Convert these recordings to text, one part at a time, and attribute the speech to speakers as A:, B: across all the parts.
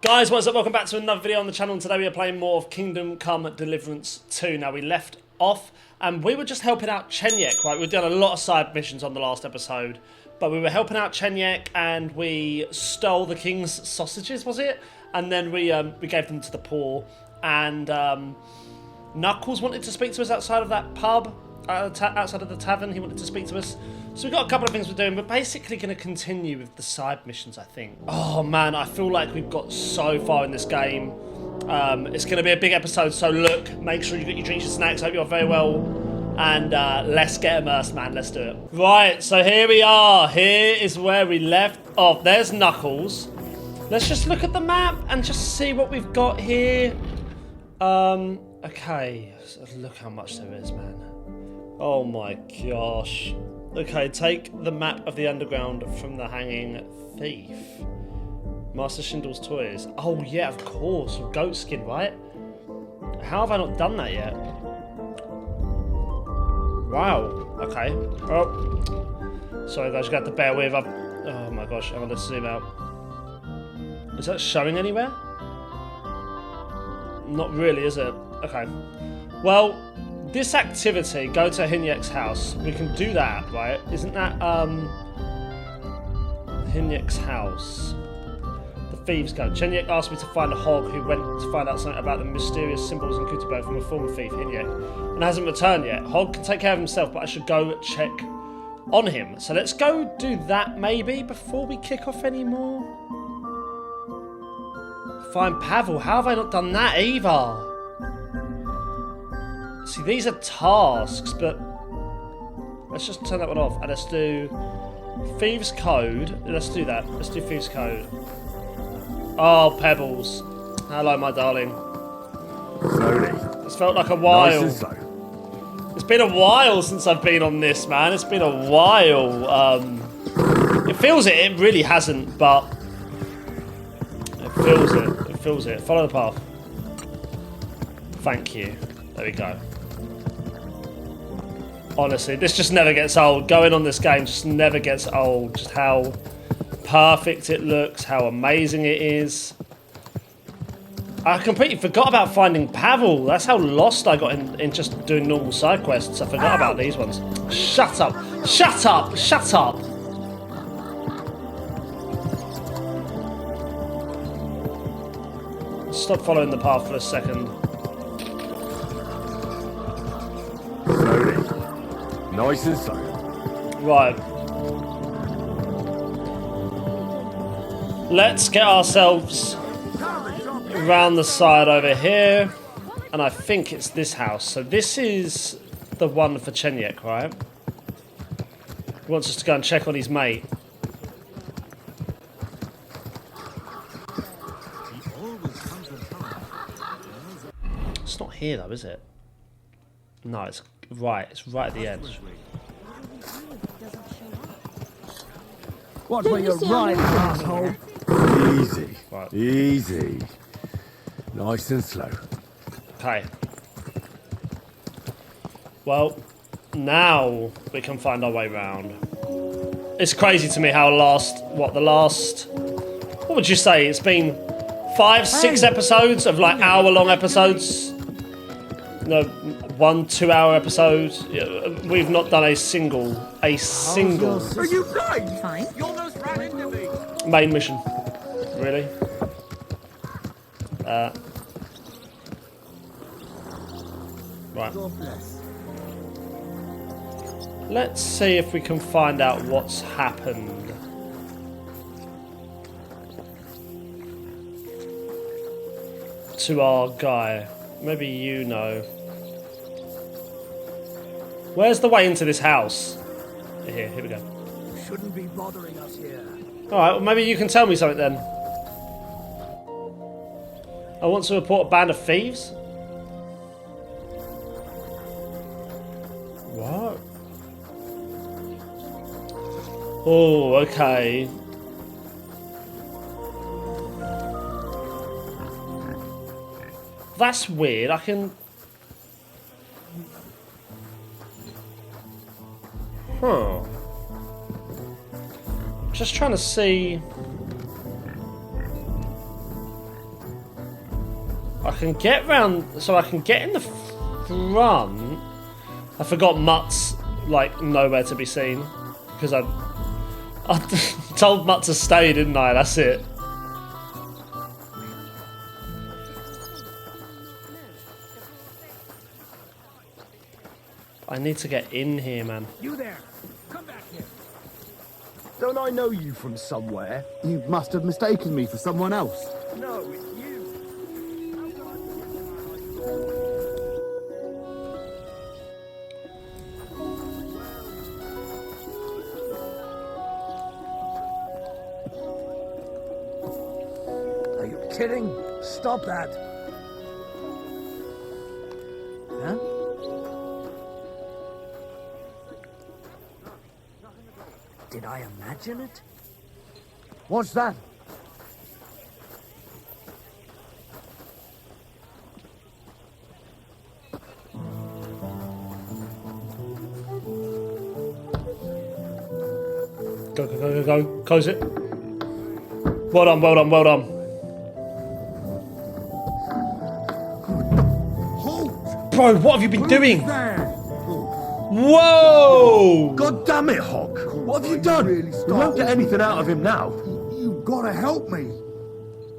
A: Guys, what's up? Welcome back to another video on the channel. Today we are playing more of Kingdom Come Deliverance 2. Now we left off and we were just helping out Chenyek, right? We've done a lot of side missions on the last episode, but we were helping out Chenyek and we stole the king's sausages, was it? And then we gave them to the poor, and Knuckles wanted to speak to us outside of that pub, outside of the tavern. He wanted to speak to us. So we've got a couple of things we're doing. We're basically going to continue with the side missions, I think. Oh man, I feel like we've got so far in this game. It's going to be a big episode, so look, make sure you get your drinks, your snacks. Hope you're very well, and let's get immersed, man. Let's do it. Right, so here we are. Here is where we left off. There's Knuckles. Let's just look at the map and just see what we've got here. Okay, so look how much there is, man. Oh my gosh. Okay, take the map of the underground from the hanging thief. Master Schindler's toys. Oh yeah, of course, with goat skin, right? How have I not done that yet? Wow. Okay. Oh, sorry guys, you got to bear with. Oh my gosh, I'm gonna zoom out. Is that showing anywhere? Not really, is it? Okay. Well, this activity, go to Hinyek's house. We can do that, right? Isn't that Hinyek's house? The thieves go. Chenyek asked me to find a hog who went to find out something about the mysterious symbols in Kutubo from a former thief, Hinyek, and hasn't returned yet. Hog can take care of himself, but I should go check on him. So let's go do that maybe before we kick off anymore. Find Pavel. How have I not done that either? See, these are tasks, but let's just turn that one off and let's do Thieves' Code. Let's do that. Let's do Thieves' Code. Oh, Pebbles. Hello, my darling.
B: Slowly.
A: It's felt like a while.
B: Nice and slow.
A: It's been a while since I've been on this, man. It's been a while. It feels it. It really hasn't, but it feels it. It feels it. Follow the path. Thank you. There we go. Honestly, this just never gets old. Going on this game just never gets old. Just how perfect it looks, how amazing it is. I completely forgot about finding Pavel. That's how lost I got in just doing normal side quests. I forgot about these ones. Shut up. Shut up. Shut up. Stop following the path for a second.
B: Slowly. Nice and slow.
A: Right. Let's get ourselves around the side over here. And I think it's this house. So this is the one for Chenyek, right? He wants us to go and check on his mate. It's not here though, is it? No, it's right. It's right at the edge.
B: Watch where you're right, asshole. Easy.
A: Right.
B: Easy. Nice and slow.
A: Okay. Well, now we can find our way round. It's crazy to me how what would you say? It's been 5, 6 episodes of like hour-long episodes. No, 1-2 hour episode. We've not done a single
B: Are you right?
C: Fine.
B: You almost ran into me.
A: main mission. Really? Right. Let's see if we can find out what's happened. To our guy. Maybe you know. Where's the way into this house? Here we go.
B: Shouldn't be bothering us here.
A: Alright, well maybe you can tell me something then. I want to report a band of thieves. What? Oh, okay. That's weird. I can... Huh. Just trying to see... I can get round, so I can get in the front. I forgot Mutt's like nowhere to be seen because I told Mutt to stay, didn't I? That's it. I need to get in here, man.
B: You there? Come back here.
C: Don't I know you from somewhere? You must have mistaken me for someone else.
B: No, it's you. Are you kidding? Stop that. Huh? Did I imagine it?
C: What's that?
A: Go, go, go, go, go. Close it. Well done, well done, well done.
C: Halt!
A: Bro, what have you been doing?
C: There!
A: Whoa!
C: God damn it, Hawk! What have you done?
B: Really
C: We won't get anything out of him now.
B: You've got to help me.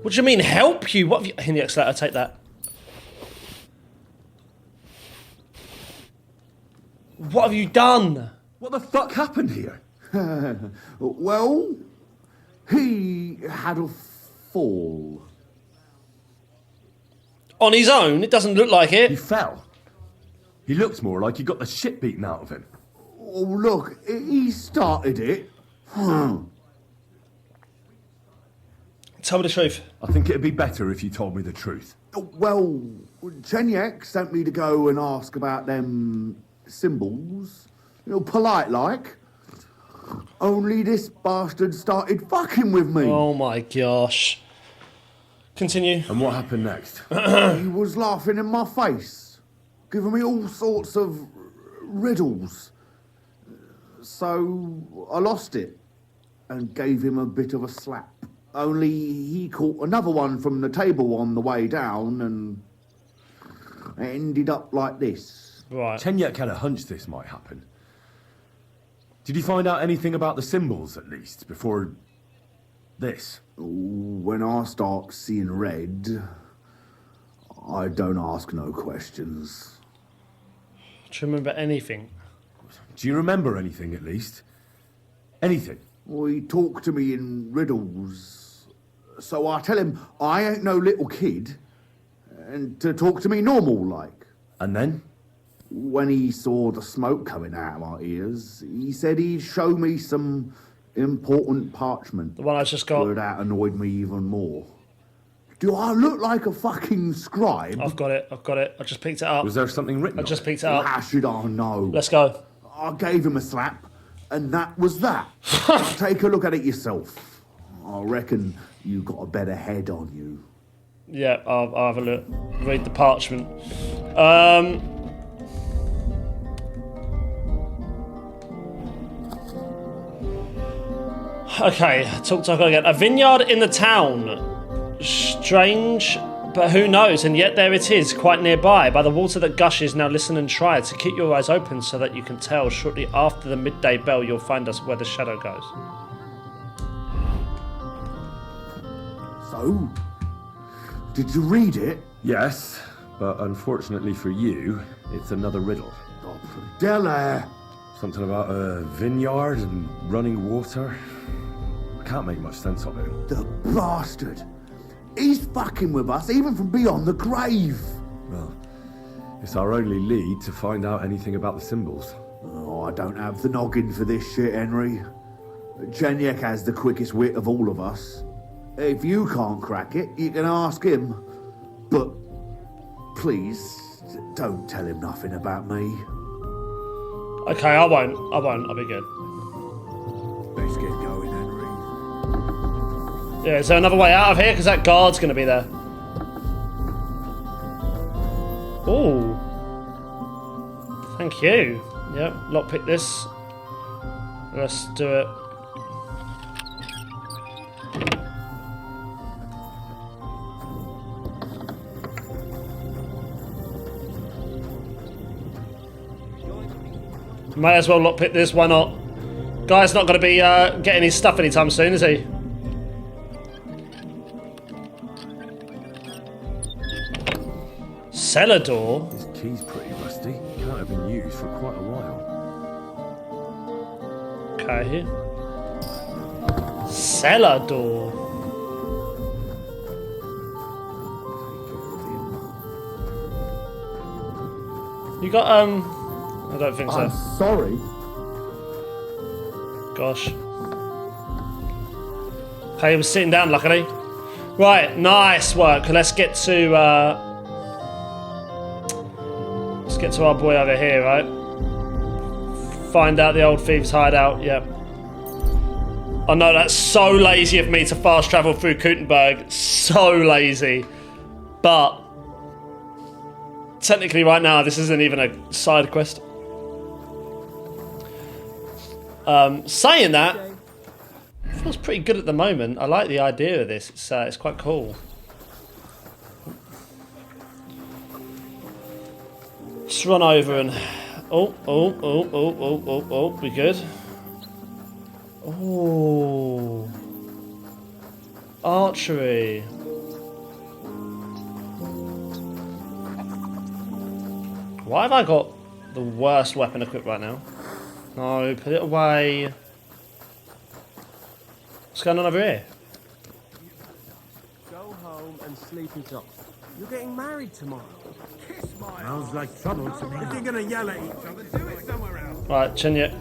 A: What do you mean, help you? What have you... In the accelerator, take that. What have you done?
C: What the fuck happened here?
D: Well, he had a fall.
A: On his own? It doesn't look like
C: He
A: it.
C: fell. He looks more like he got the shit beaten out of him.
D: Oh, look, he started it.
A: Tell me the truth.
C: I think it'd be better if you told me the truth.
D: Well, Chenyek sent me to go and ask about them symbols. You know, polite like. Only this bastard started fucking with me.
A: Oh my gosh. Continue.
C: And what happened next?
D: He was laughing in my face, giving me all sorts of riddles. So I lost it and gave him a bit of a slap. Only he caught another one from the table on the way down and it ended up like this.
A: Right.
C: Chenyek had a hunch this might happen. Did you find out anything about the symbols, at least, before this?
D: When I start seeing red, I don't ask no questions.
A: Do you remember anything?
C: Do you remember anything, at least? Anything?
D: Well, he talked to me in riddles. So I tell him I ain't no little kid and to talk to me normal like.
C: And then?
D: When he saw the smoke coming out of my ears, he said he'd show me some important parchment.
A: The one I just got.
D: But that annoyed me even more. Do I look like a fucking scribe?
A: I've got it. I've got it. I just picked it up.
C: Was there something written
A: I
C: on
A: just
C: it?
A: picked it up.
D: How should I know?
A: Let's go.
D: I gave him a slap, and that was that. Take a look at it yourself. I reckon you got a better head on you.
A: Yeah, I'll have a look. Read the parchment. Okay, talk again. A vineyard in the town. Strange, but who knows? And yet there it is, quite nearby, by the water that gushes. Now listen and try to keep your eyes open so that you can tell. Shortly after the midday bell, you'll find us where the shadow goes.
D: So, did you read it?
C: Yes, but unfortunately for you, it's another riddle.
D: Oh, Della.
C: Something about a vineyard and running water. I can't make much sense of it.
D: The bastard. He's fucking with us, even from beyond the grave.
C: Well, it's our only lead to find out anything about the symbols.
D: Oh, I don't have the noggin for this shit, Henry. Chenyek has the quickest wit of all of us. If you can't crack it, you can ask him. But please, don't tell him nothing about me.
A: Okay, I won't. I'll be good.
D: Let's get going, Henry.
A: Yeah, is there another way out of here? Because that guard's going to be there. Ooh. Thank you. Yep, lockpick this. Let's do it. May as well lockpick this, why not? Guy's not going to be getting his stuff anytime soon, is he? Cellar door?
C: This key's pretty rusty. Can't have been used for quite a while.
A: Okay. Cellar door. You got, I don't think so.
E: I'm sorry.
A: Gosh. Hey, he was sitting down, luckily. Right, nice work. Let's get to our boy over here, right? Find out the old thieves' hideout. Yep. I know that's so lazy of me to fast travel through Gutenberg. So lazy. But technically, right now, this isn't even a side quest. Saying that, it feels pretty good at the moment. I like the idea of this. It's quite cool. Let's run over and oh, we good. Oh, archery. Why have I got the worst weapon equipped right now? No, put it away. What's going on over here?
F: Go home and sleep it off. You're getting married tomorrow.
G: Kiss my
E: Sounds like trouble to me.
G: If you're gonna yell at each other, do it somewhere else.
A: Right, Chenyek.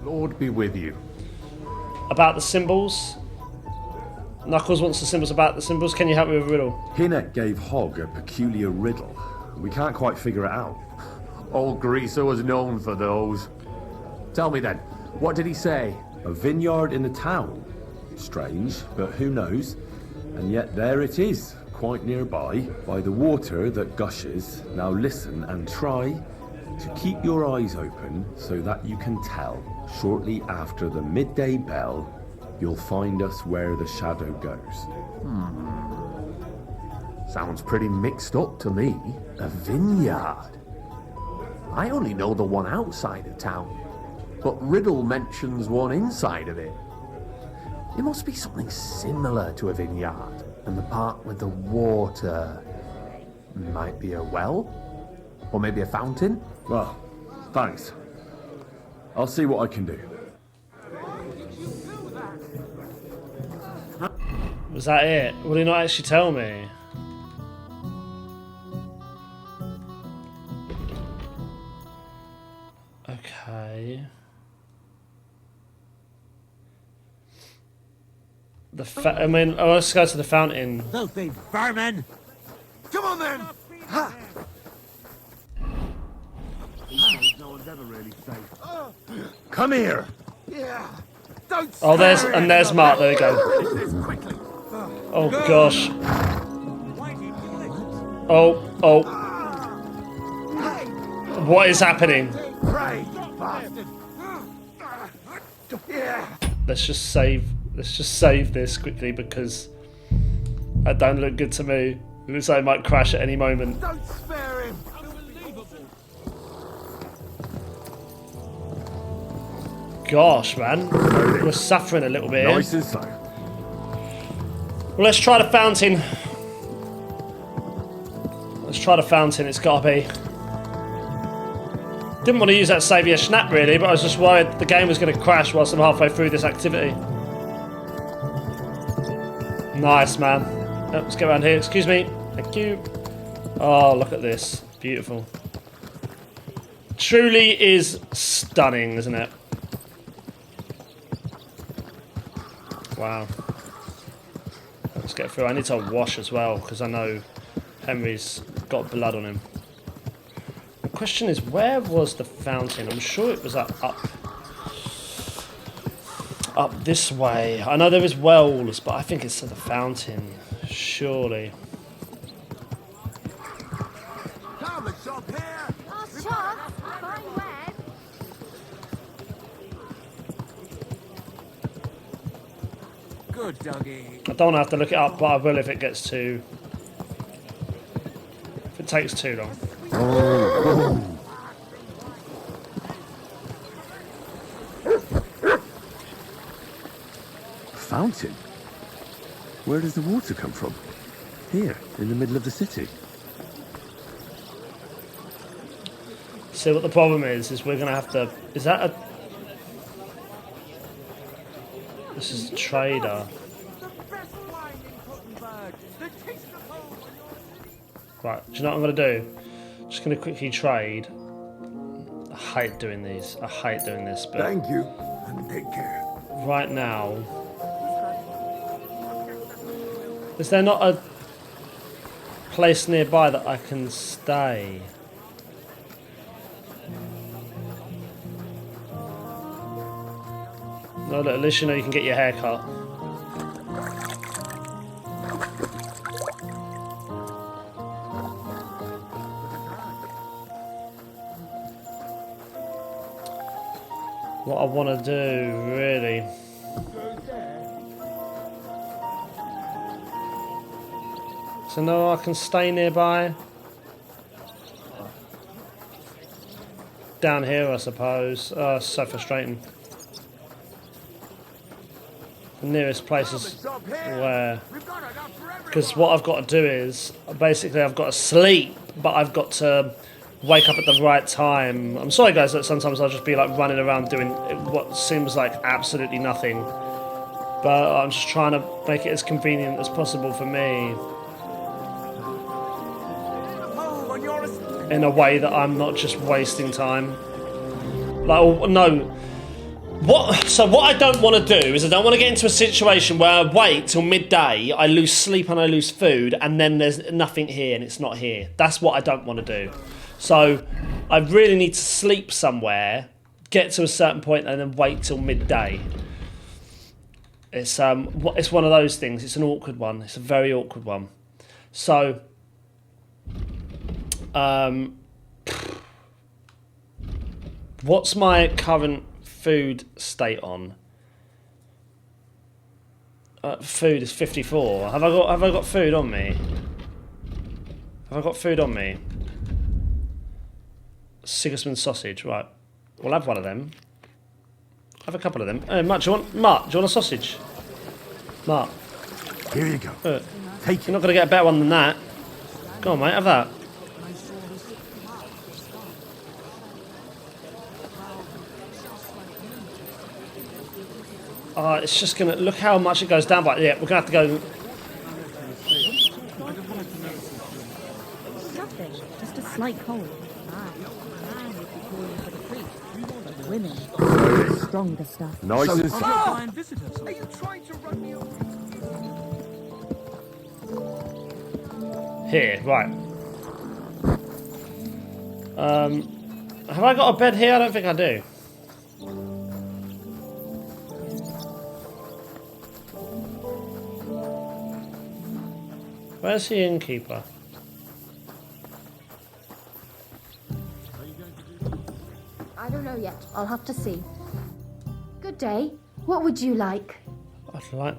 C: Lord be with you.
A: About the symbols. Knuckles wants the symbols about the symbols. Can you help me with a riddle?
C: Hinnock gave Hogg a peculiar riddle. We can't quite figure it out.
H: Old Greaser was known for those. Tell me then, what did he say?
C: A vineyard in the town. Strange, but who knows? And yet there it is, quite nearby, by the water that gushes. Now listen and try to keep your eyes open so that you can tell. Shortly after the midday bell, you'll find us where the shadow goes.
H: Sounds pretty mixed up to me. A vineyard. I only know the one outside of town, but Riddle mentions one inside of it. It must be something similar to a vineyard, and the part with the water might be a well, or maybe a fountain.
C: Well, thanks. I'll see what I can do.
A: Was that it? Will he not actually tell me? Okay. I mean, let's go to the fountain.
E: Filthy vermin!
G: Come on then.
E: No one's ever really safe.
C: Come here!
G: Yeah. Don't.
A: Oh,
G: spare it.
A: there's Mark. There we go.
G: Finish this quickly.
A: Oh gosh. Oh. What is happening?
G: Pray, bastard. Yeah.
A: Let's just save this quickly because that don't look good to me. It looks like it might crash at any moment.
G: Don't spare him.
A: Gosh, man. We're suffering a little bit here.
C: Nice and slow.
A: Well, let's try the fountain. Let's try the fountain, it's gotta be. Didn't want to use that saviour snap really, but I was just worried the game was going to crash whilst I'm halfway through this activity. Nice, man. Oh, let's go around here. Excuse me. Thank you. Oh, look at this. Beautiful. Truly is stunning, isn't it? Wow. Let's get through. I need to wash as well because I know Henry's got blood on him. The question is, where was the fountain? I'm sure it was up this way. I know there is wells, but I think it's to the fountain. Surely.
G: Come and shop here.
F: Good doggy.
A: I don't have to look it up, but I will if it gets too... if it takes too long.
C: mountain. Where does the water come from? Here, in the middle of the city.
A: See what the problem is we're gonna have to. Is that a? This is a trader. Right, do you know what I'm gonna do? Just gonna quickly trade. I hate doing these. I hate doing this, but
G: Thank you, and take care.
A: right now, is there not a place nearby that I can stay? No, look, at least you know you can get your hair cut. What I want to do, really. So no, I can stay nearby. Down here, I suppose. Oh, it's so frustrating. The nearest place is where? Because what I've got to do is, basically I've got to sleep, but I've got to wake up at the right time. I'm sorry guys that sometimes I'll just be like running around doing what seems like absolutely nothing. But I'm just trying to make it as convenient as possible for me. In a way that I'm not just wasting time. Like, oh, no. So what I don't want to do is I don't want to get into a situation where I wait till midday, I lose sleep and I lose food, and then there's nothing here and it's not here. That's what I don't want to do. So I really need to sleep somewhere, get to a certain point, and then wait till midday. It's one of those things. It's an awkward one. It's a very awkward one. So what's my current food state on? Food is 54. Have I got food on me? Have I got food on me? Sigismund sausage, right. We'll have one of them. Have a couple of them. Mark, do you want a sausage? Mark.
G: Here you go.
A: You're not going to get a better one than that. Go on, mate, have that. It's just going to... Look how much it goes down by... Yeah, we're going to have to go...
I: Nothing, just a slight cold. Man would be calling for the creek. But women, stronger stuff.
C: Nice and
G: Are you trying to run me over?
A: Here, right. Have I got a bed here? I don't think I do. Where's the innkeeper?
J: I don't know yet. I'll have to see. Good day. What would you like?
A: I'd like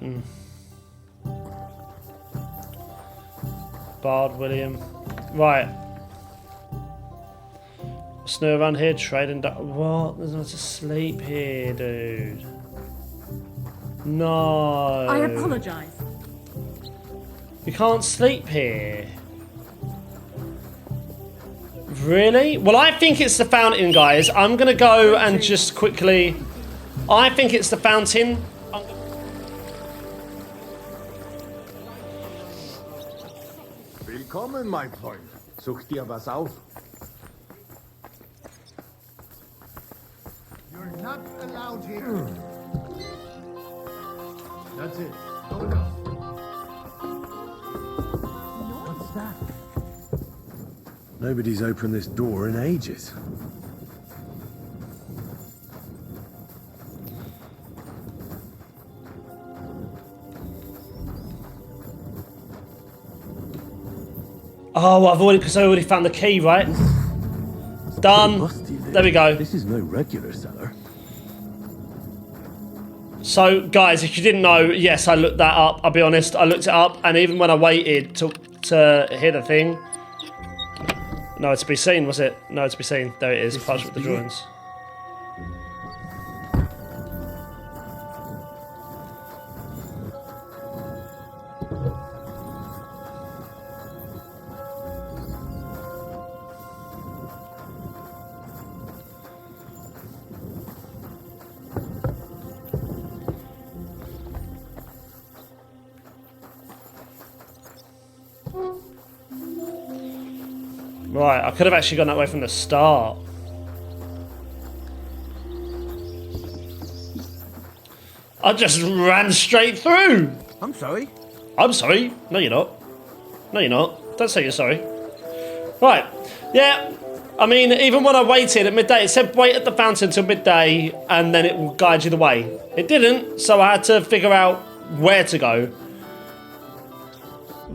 A: Bard William. Right. Snow around here, trading. What? There's no to sleep here, dude. No.
I: I apologise.
A: You can't sleep here. Really? Well, I think it's the fountain, guys. I'm gonna go and just quickly... I think it's the fountain.
G: Willkommen, my Freund. Such dir was auf. You're not allowed here. That's it. Go now. What's that?
C: Nobody's opened this door in ages.
A: Oh, I already found the key, right? Done. There we go.
C: This is no regular cellar.
A: So, guys, if you didn't know, yes, I looked that up. I'll be honest, I looked it up, and even when I waited to hear the thing, nowhere to be seen, was it? Nowhere to be seen. There it is. Parchment with the drawings. Right, I could have actually gone that way from the start. I just ran straight through.
E: I'm sorry.
A: I'm sorry. No, you're not. No, you're not. Don't say you're sorry. Right. Yeah. I mean, even when I waited at midday, it said wait at the fountain until midday and then it will guide you the way. It didn't, so I had to figure out where to go.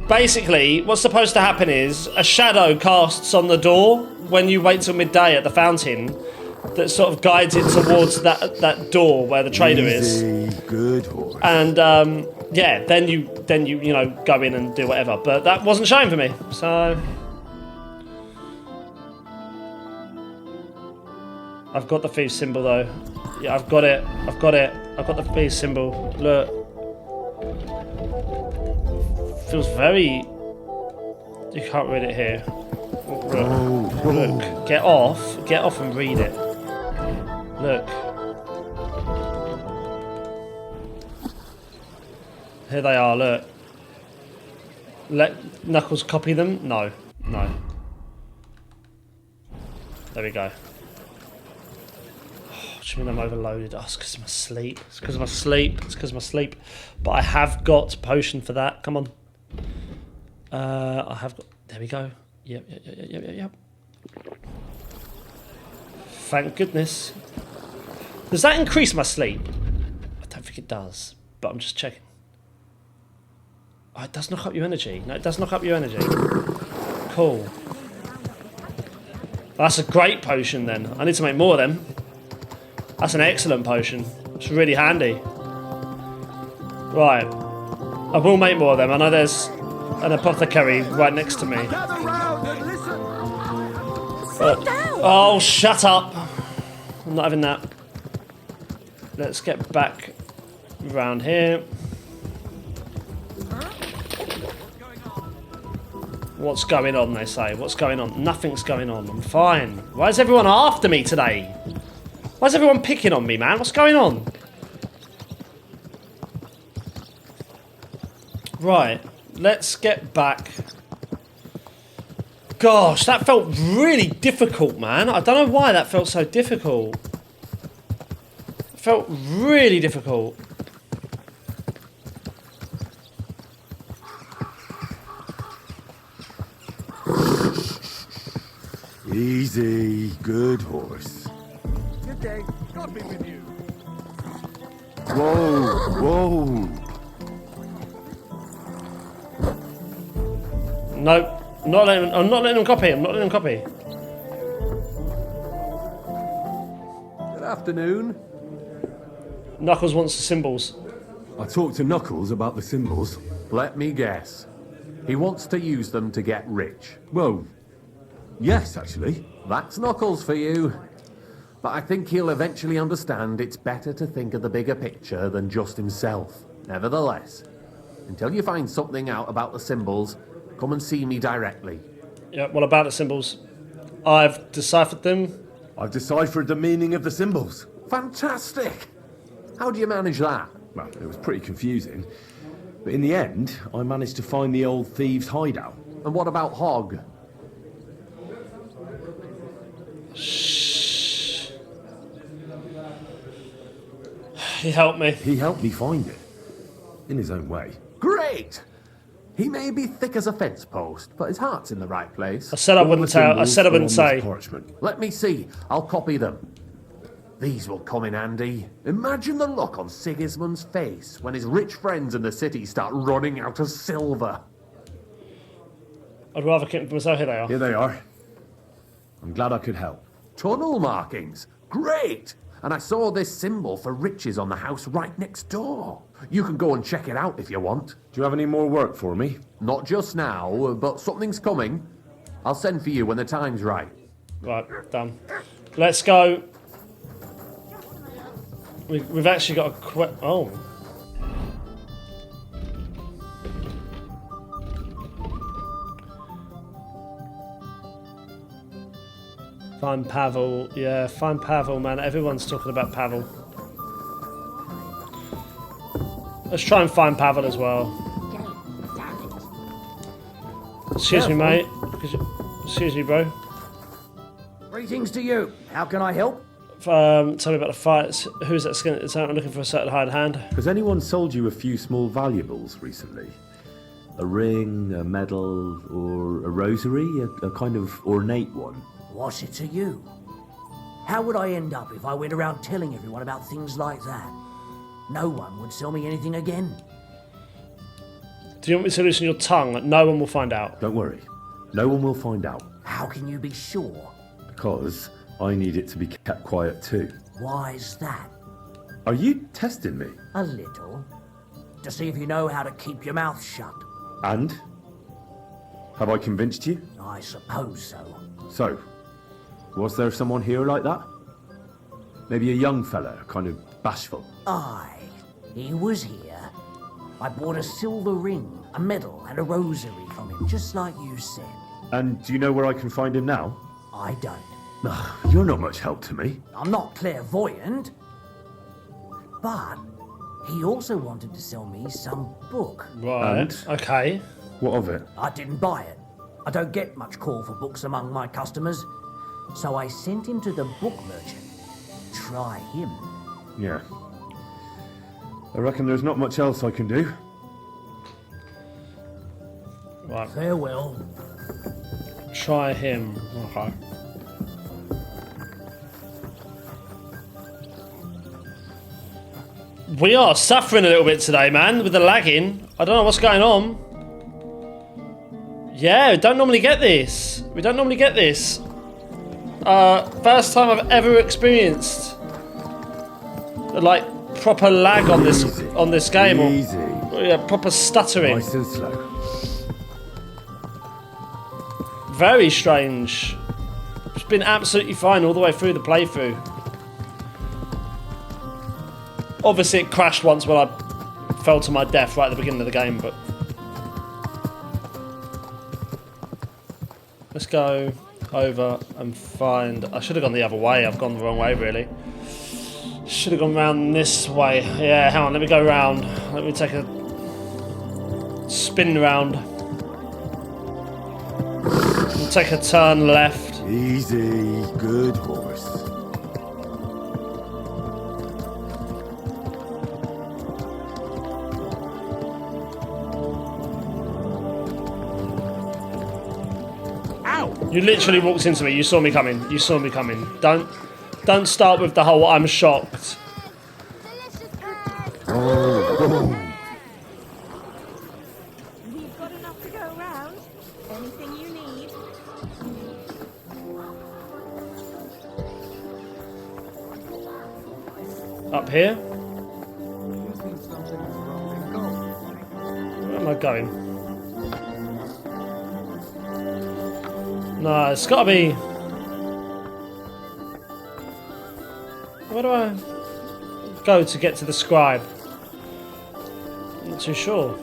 A: Basically, what's supposed to happen is a shadow casts on the door when you wait till midday at the fountain that sort of guides it towards that door where the trader is.
C: Good horse.
A: And yeah, then you go in and do whatever. But that wasn't showing for me, so I've got the thief symbol though. Yeah, I've got it. I've got the thief symbol. Look. Feels very... You can't read it here. Look. Get off and read it. Look. Here they are, look. Let Knuckles copy them? No. There we go. Oh, do you mean I'm overloaded? Oh, it's because of my sleep. It's because of my sleep. But I have got a potion for that. Come on. I have got... There we go. Yep. Thank goodness. Does that increase my sleep? I don't think it does, but I'm just checking. Oh, it does knock up your energy. No, it does knock up your energy. Cool. That's a great potion then. I need to make more of them. That's an excellent potion. It's really handy. Right. I will make more of them. I know there's an apothecary right next to me. Oh, shut up. I'm not having that. Let's get back around here. What's going on, they say? What's going on? Nothing's going on. I'm fine. Why is everyone after me today? Why is everyone picking on me, man? What's going on? Right. Let's get back. Gosh, that felt really difficult, man. I don't know why that felt so difficult. It felt really difficult.
C: Easy, good horse.
E: Good day. God be with you.
C: Whoa.
A: Nope. I'm not letting him copy.
H: Good afternoon.
A: Knuckles wants the symbols.
C: I talked to Knuckles about the symbols.
H: Let me guess. He wants to use them to get rich.
C: Well, yes, actually.
H: That's Knuckles for you. But I think he'll eventually understand it's better to think of the bigger picture than just himself. Nevertheless, until you find something out about the symbols, come and see me directly.
A: Yeah, what about the symbols? I've deciphered them.
C: I've deciphered the meaning of the symbols.
H: Fantastic! How do you manage that?
C: Well, it was pretty confusing. But in the end, I managed to find the old thieves' hideout.
H: And what about Hog?
A: Shh. He helped me.
C: He helped me find it. In his own way.
H: Great! He may be thick as a fence post, but his heart's in the right place.
A: I said I wouldn't tell. I said I wouldn't say.
H: Let me see. I'll copy them. These will come in handy. Imagine the look on Sigismund's face when his rich friends in the city start running out of silver.
A: I'd rather keep them for myself. Here they are.
C: Here they are. I'm glad I could help.
H: Tunnel markings. Great! And I saw this symbol for riches on the house right next door. You can go and check it out if you want.
C: Do you have any more work for me?
H: Not just now, but something's coming. I'll send for you when the time's right.
A: Right, done. Let's go. We've actually got a oh. Find Pavel. Yeah, find Pavel, man. Everyone's talking about Pavel. Let's try and find Pavel as well. Excuse me, mate. Excuse me, bro.
B: Greetings to you. How can I help?
A: Tell me about the fights. Who's that skin? I'm looking for a certain hide hand.
C: Has anyone sold you a few small valuables recently? A ring, a medal, or a rosary? A kind of ornate one?
B: What's it to you? How would I end up if I went around telling everyone about things like that? No one would sell me anything again.
A: Do you want me to loosen your tongue? No one will find out.
C: Don't worry. No one will find out.
B: How can you be sure?
C: Because I need it to be kept quiet too.
B: Why's that?
C: Are you testing me?
B: A little. To see if you know how to keep your mouth shut.
C: And? Have I convinced you?
B: I suppose so.
C: So, was there someone here like that? Maybe a young fella, kind of bashful?
B: Aye, he was here. I bought a silver ring, a medal, and a rosary from him, just like you said.
C: And do you know where I can find him now?
B: I don't.
C: You're not much help to me.
B: I'm not clairvoyant. But he also wanted to sell me some book.
A: Right.
C: And?
A: Okay.
C: What of it?
B: I didn't buy it. I don't get much call for books among my customers. So I sent him to the book merchant. Try him.
C: Yeah. I reckon there's not much else I can do.
A: Right.
B: Farewell.
A: Try him. Okay. We are suffering a little bit today, man, with the lagging. I don't know what's going on. Yeah, we don't normally get this. We don't normally get this. First time I've ever experienced like proper lag on this game,
C: Easy.
A: or yeah, proper stuttering.
C: Nice and slow.
A: Very strange. It's been absolutely fine all the way through the playthrough. Obviously it crashed once when I fell to my death right at the beginning of the game, but... Let's go over and find... I should have gone the other way. I've gone the wrong way, really. Should have gone round this way. Yeah, hang on. Let me go round. Let me take a spin round. And take a turn left.
C: Easy. Good horse.
A: You literally walked into me. You saw me coming. You saw me coming. Don't start with the whole I'm shocked.
I: We've got enough to go around. Anything you need.
A: Up here? Where am I going? No, it's gotta be... Where do I go to get to the scribe? I'm not too sure.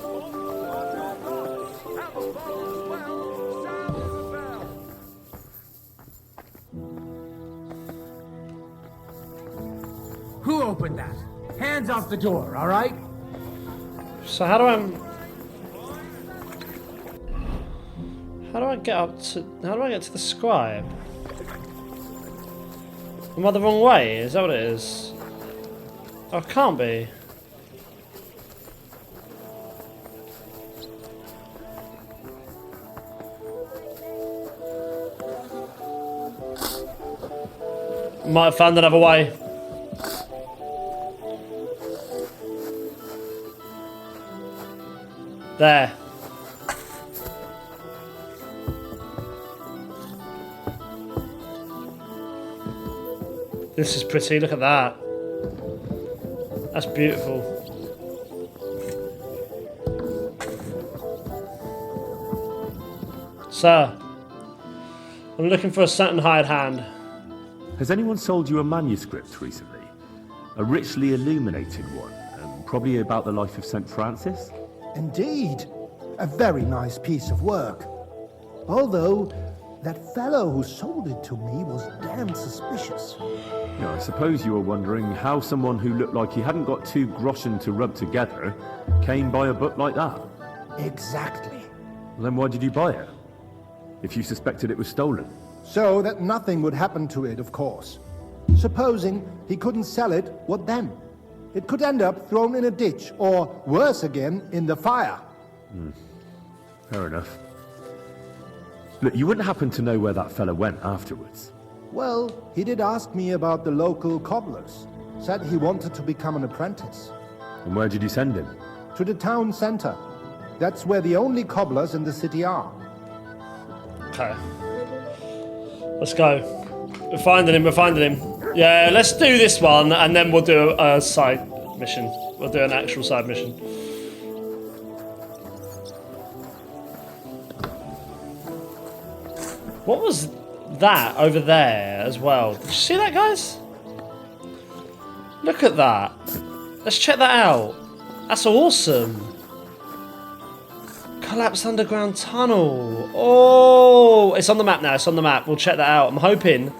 B: Who opened that? Hands off the door, all right?
A: So how do I get up to... How do I get to the scribe? Am I the wrong way? Is that what it is? Oh, it can't be. Might have found another way. There. This is pretty, look at that. That's beautiful. Sir, I'm looking for a certain hired hand.
C: Has anyone sold you a manuscript recently? A richly illuminated one, probably about the life of St. Francis?
K: Indeed. A very nice piece of work. Although, that fellow who sold it to me was damn suspicious.
C: Yeah, I suppose you were wondering how someone who looked like he hadn't got 2 groschen to rub together came by a book like that.
K: Exactly.
C: Well, then why did you buy it? if you suspected it was stolen?
K: So that nothing would happen to it, of course. Supposing he couldn't sell it, what then? It could end up thrown in a ditch, or worse again, in the fire.
C: Fair enough. Look, you wouldn't happen to know where that fella went afterwards?
K: Well, he did ask me about the local cobblers. Said he wanted to become an apprentice.
C: And where did you send him?
K: To the town center. That's where the only cobblers in the city are.
A: Okay. Let's go. We're finding him. Yeah, let's do this one, and then we'll do a side mission. We'll do an actual side mission. What was that over there as well? Did you see that, guys? Look at that. Let's check that out. That's awesome. Collapsed underground tunnel. Oh, it's on the map now. It's on the map. We'll check that out. I'm hoping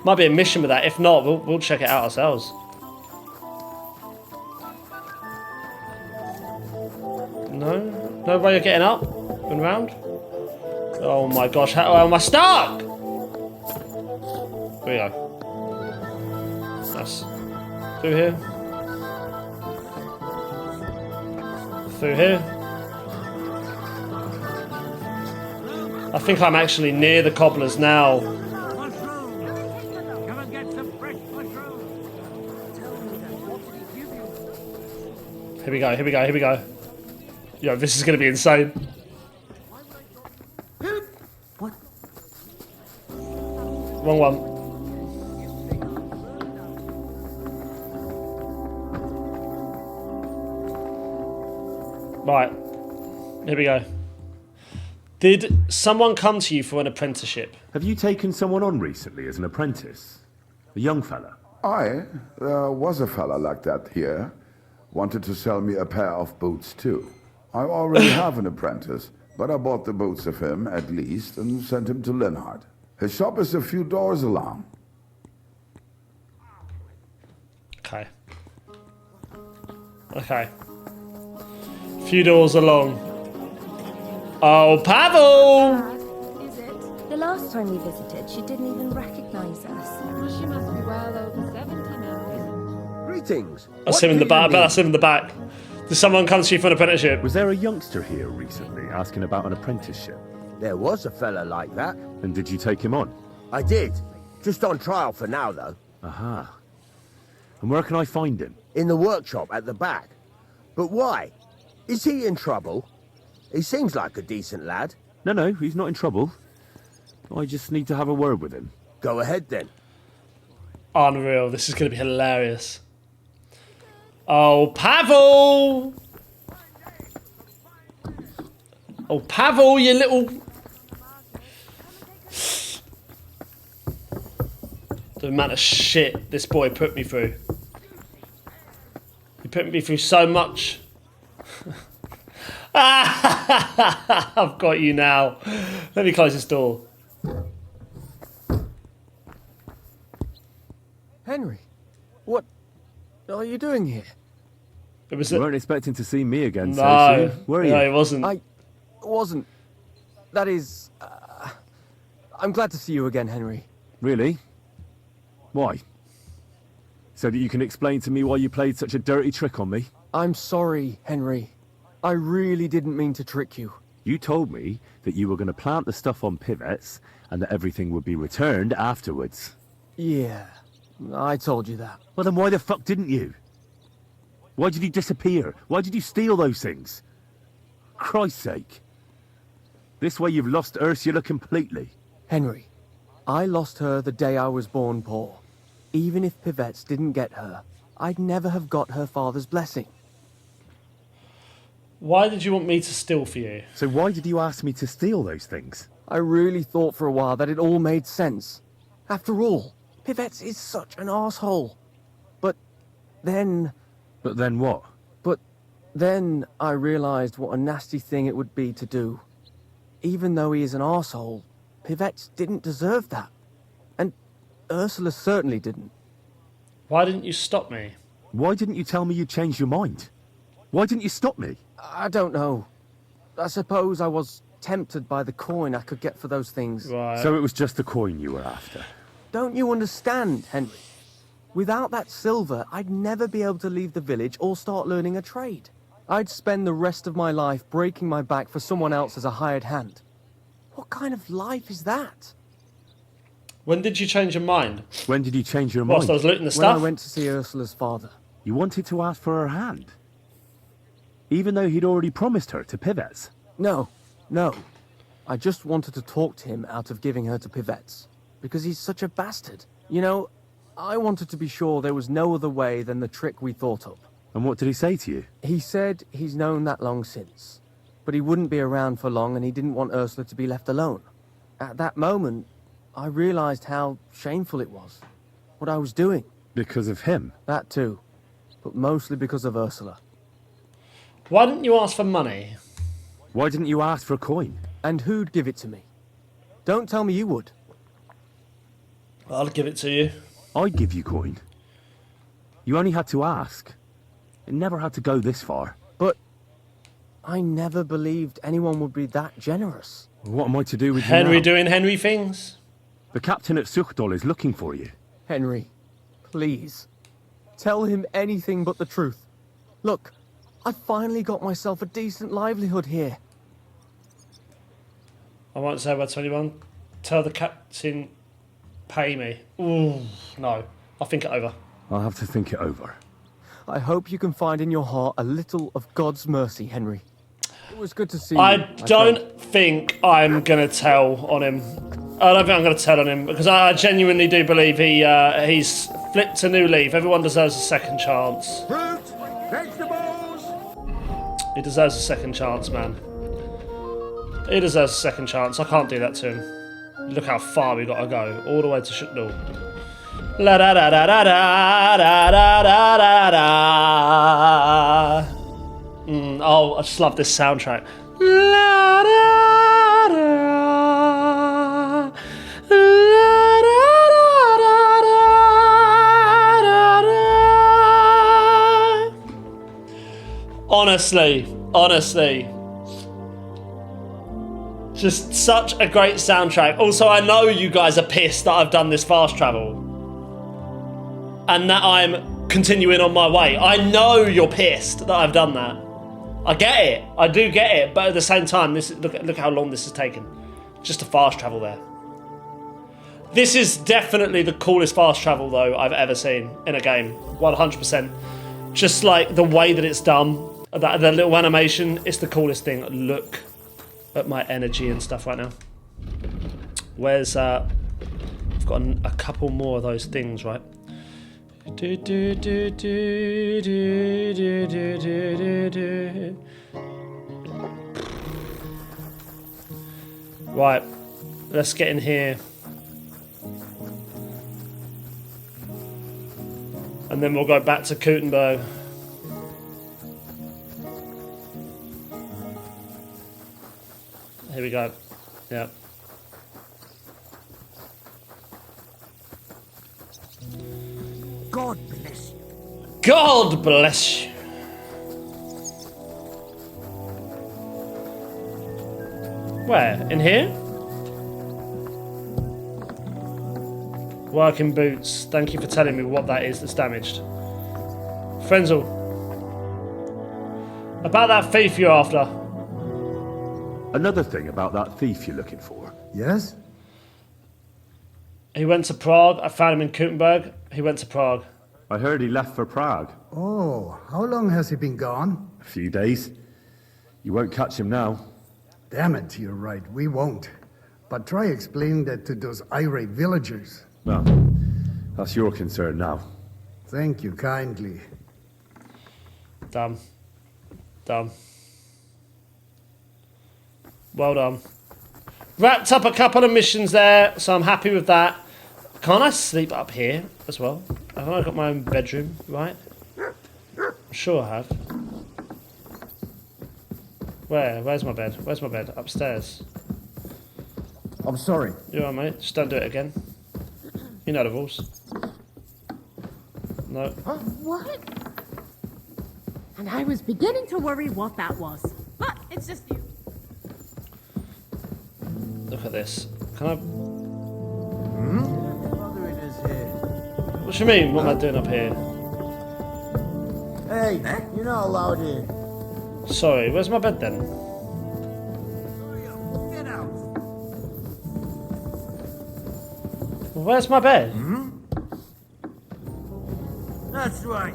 A: might be a mission with that. If not, we'll check it out ourselves. No way you're getting up and round. Oh my gosh! How am I stuck? Here we go. That's through here. Through here. I think I'm actually near the cobblers now.
E: Come and get some fresh mushrooms.
A: Here we go. Yo, this is gonna be insane.
B: What?
A: Wrong one. Right. Here we go. Did someone come to you for an apprenticeship?
C: Have you taken someone on recently as an apprentice? A young fella?
L: There was a fella like that here. Wanted to sell me a pair of boots too. I already have an apprentice, but I bought the boots of him at least and sent him to Linhard. His shop is a few doors along.
A: Okay. Few doors along. Oh, Pavel!
I: Is it? The last time we visited, she didn't even recognize us.
J: Well, she must be well over 70 now.
G: Greetings.
A: That's him in the back. That's him in the back. Did someone come to you for an apprenticeship?
C: Was there a youngster here recently asking about an apprenticeship?
G: There was a fella like that.
C: And did you take him on?
G: I did. Just on trial for now, though.
C: Aha. And where can I find him?
G: In the workshop at the back. But why? Is he in trouble? He seems like a decent lad.
C: No, he's not in trouble. I just need to have a word with him.
G: Go ahead, then.
A: Unreal. This is going to be hilarious. Oh, Pavel! Oh, Pavel, you little... The amount of shit this boy put me through. He put me through so much. I've got you now. Let me close this door.
F: Henry, what are you doing here?
A: It was
C: You weren't expecting to see me again so
A: no,
C: soon, were you?
A: No, it wasn't.
F: I wasn't. That is... I'm glad to see you again, Henry.
C: Really? Why? So that you can explain to me why you played such a dirty trick on me?
F: I'm sorry, Henry. I really didn't mean to trick you.
C: You told me that you were going to plant the stuff on pivots and that everything would be returned afterwards.
F: Yeah, I told you that.
C: Well, then why the fuck didn't you? Why did you disappear? Why did you steal those things? Christ's sake. This way you've lost Ursula completely.
F: Henry, I lost her the day I was born poor. Even if Pivettes didn't get her, I'd never have got her father's blessing.
A: Why did you want me to steal for you?
C: So why did you ask me to steal those things?
F: I really thought for a while that it all made sense. After all, Pivettes is such an asshole. But then
C: what?
F: But then I realized what a nasty thing it would be to do. Even though he is an arsehole, Pivettes didn't deserve that. And Ursula certainly didn't.
A: Why didn't you stop me?
C: Why didn't you tell me you'd changed your mind? Why didn't you stop me?
F: I don't know. I suppose I was tempted by the coin I could get for those things.
A: Right.
C: So it was just the coin you were after?
F: Don't you understand, Henry? Without that silver, I'd never be able to leave the village or start learning a trade. I'd spend the rest of my life breaking my back for someone else as a hired hand. What kind of life is that?
A: When did you change your mind?
C: When did you change your
A: Whilst
C: mind?
A: I was looting the
F: When
A: stuff?
F: I went to see Ursula's father.
C: You wanted to ask for her hand? Even though he'd already promised her to Pivets?
F: No. I just wanted to talk to him out of giving her to Pivets. Because he's such a bastard. You know, I wanted to be sure there was no other way than the trick we thought of.
C: And what did he say to you?
F: He said he's known that long since. But he wouldn't be around for long and he didn't want Ursula to be left alone. At that moment, I realized how shameful it was. What I was doing.
C: Because of him?
F: That too. But mostly because of Ursula.
A: Why didn't you ask for money?
C: Why didn't you ask for a coin?
F: And who'd give it to me? Don't tell me you would.
A: I'll give it to you.
C: I'd give you coin. You only had to ask. It never had to go this far.
F: But I never believed anyone would be that generous.
C: What am I to do with
A: Henry
C: you now?
A: doing Henry things?
C: The captain at Suchdol is looking for you.
F: Henry, please. Tell him anything but the truth. Look, I finally got myself a decent livelihood here.
A: I won't say about 21. Tell the captain, pay me. Ooh, no. I'll think it over.
C: I'll have to think it over.
F: I hope you can find in your heart a little of God's mercy, Henry. It was good to see
A: I
F: you.
A: don't think I'm going to tell on him. I don't think I'm going to tell on him because I genuinely do believe he's flipped a new leaf. Everyone deserves a second chance.
G: Fruit, vegetables.
A: He deserves a second chance, man. He deserves a second chance. I can't do that to him. Look how far we got to go. All the way to Shukdal. La da da da da da da da da da da. Oh, I just love this soundtrack. La da da. La da da da da da. Honestly. Just such a great soundtrack. Also, I know you guys are pissed that I've done this fast travel. And that I'm continuing on my way. I know you're pissed that I've done that. I get it. I do get it. But at the same time, look how long this has taken. Just to fast travel there. This is definitely the coolest fast travel, though, I've ever seen in a game. 100%. Just like the way that it's done. The little animation. It's the coolest thing. Look at my energy and stuff right now. Where's I've got a couple more of those things, right? Right, let's get in here. And then we'll go back to Kutenberg. Here we go. Yeah.
B: God bless you.
A: God bless you. Where? In here? Working boots. Thank you for telling me what that is that's damaged. Frenzel. About that thief you're after.
C: Another thing about that thief you're looking for.
K: Yes?
A: He went to Prague. I found him in Kutenberg. He went to Prague.
C: I heard he left for Prague.
K: Oh, how long has he been gone?
C: A few days. You won't catch him now.
K: Damn it, you're right, we won't. But try explaining that to those irate villagers.
C: Well, that's your concern now.
K: Thank you kindly.
A: Done. Well done. Wrapped up a couple of missions there, so I'm happy with that. Can't I sleep up here as well? Haven't I got my own bedroom, right? I'm sure I have. Where's my bed? Where's my bed? Upstairs.
K: I'm sorry.
A: You alright, mate? Just don't do it again. You know the rules. No.
I: What? And I was beginning to worry what that was. But it's just you.
A: Look at this. Can I...
G: Bothering us here.
A: What do you mean? What am I doing up here?
G: Hey, you're not allowed here.
A: Sorry, where's my bed then?
G: Get out.
A: Where's my bed?
G: That's right.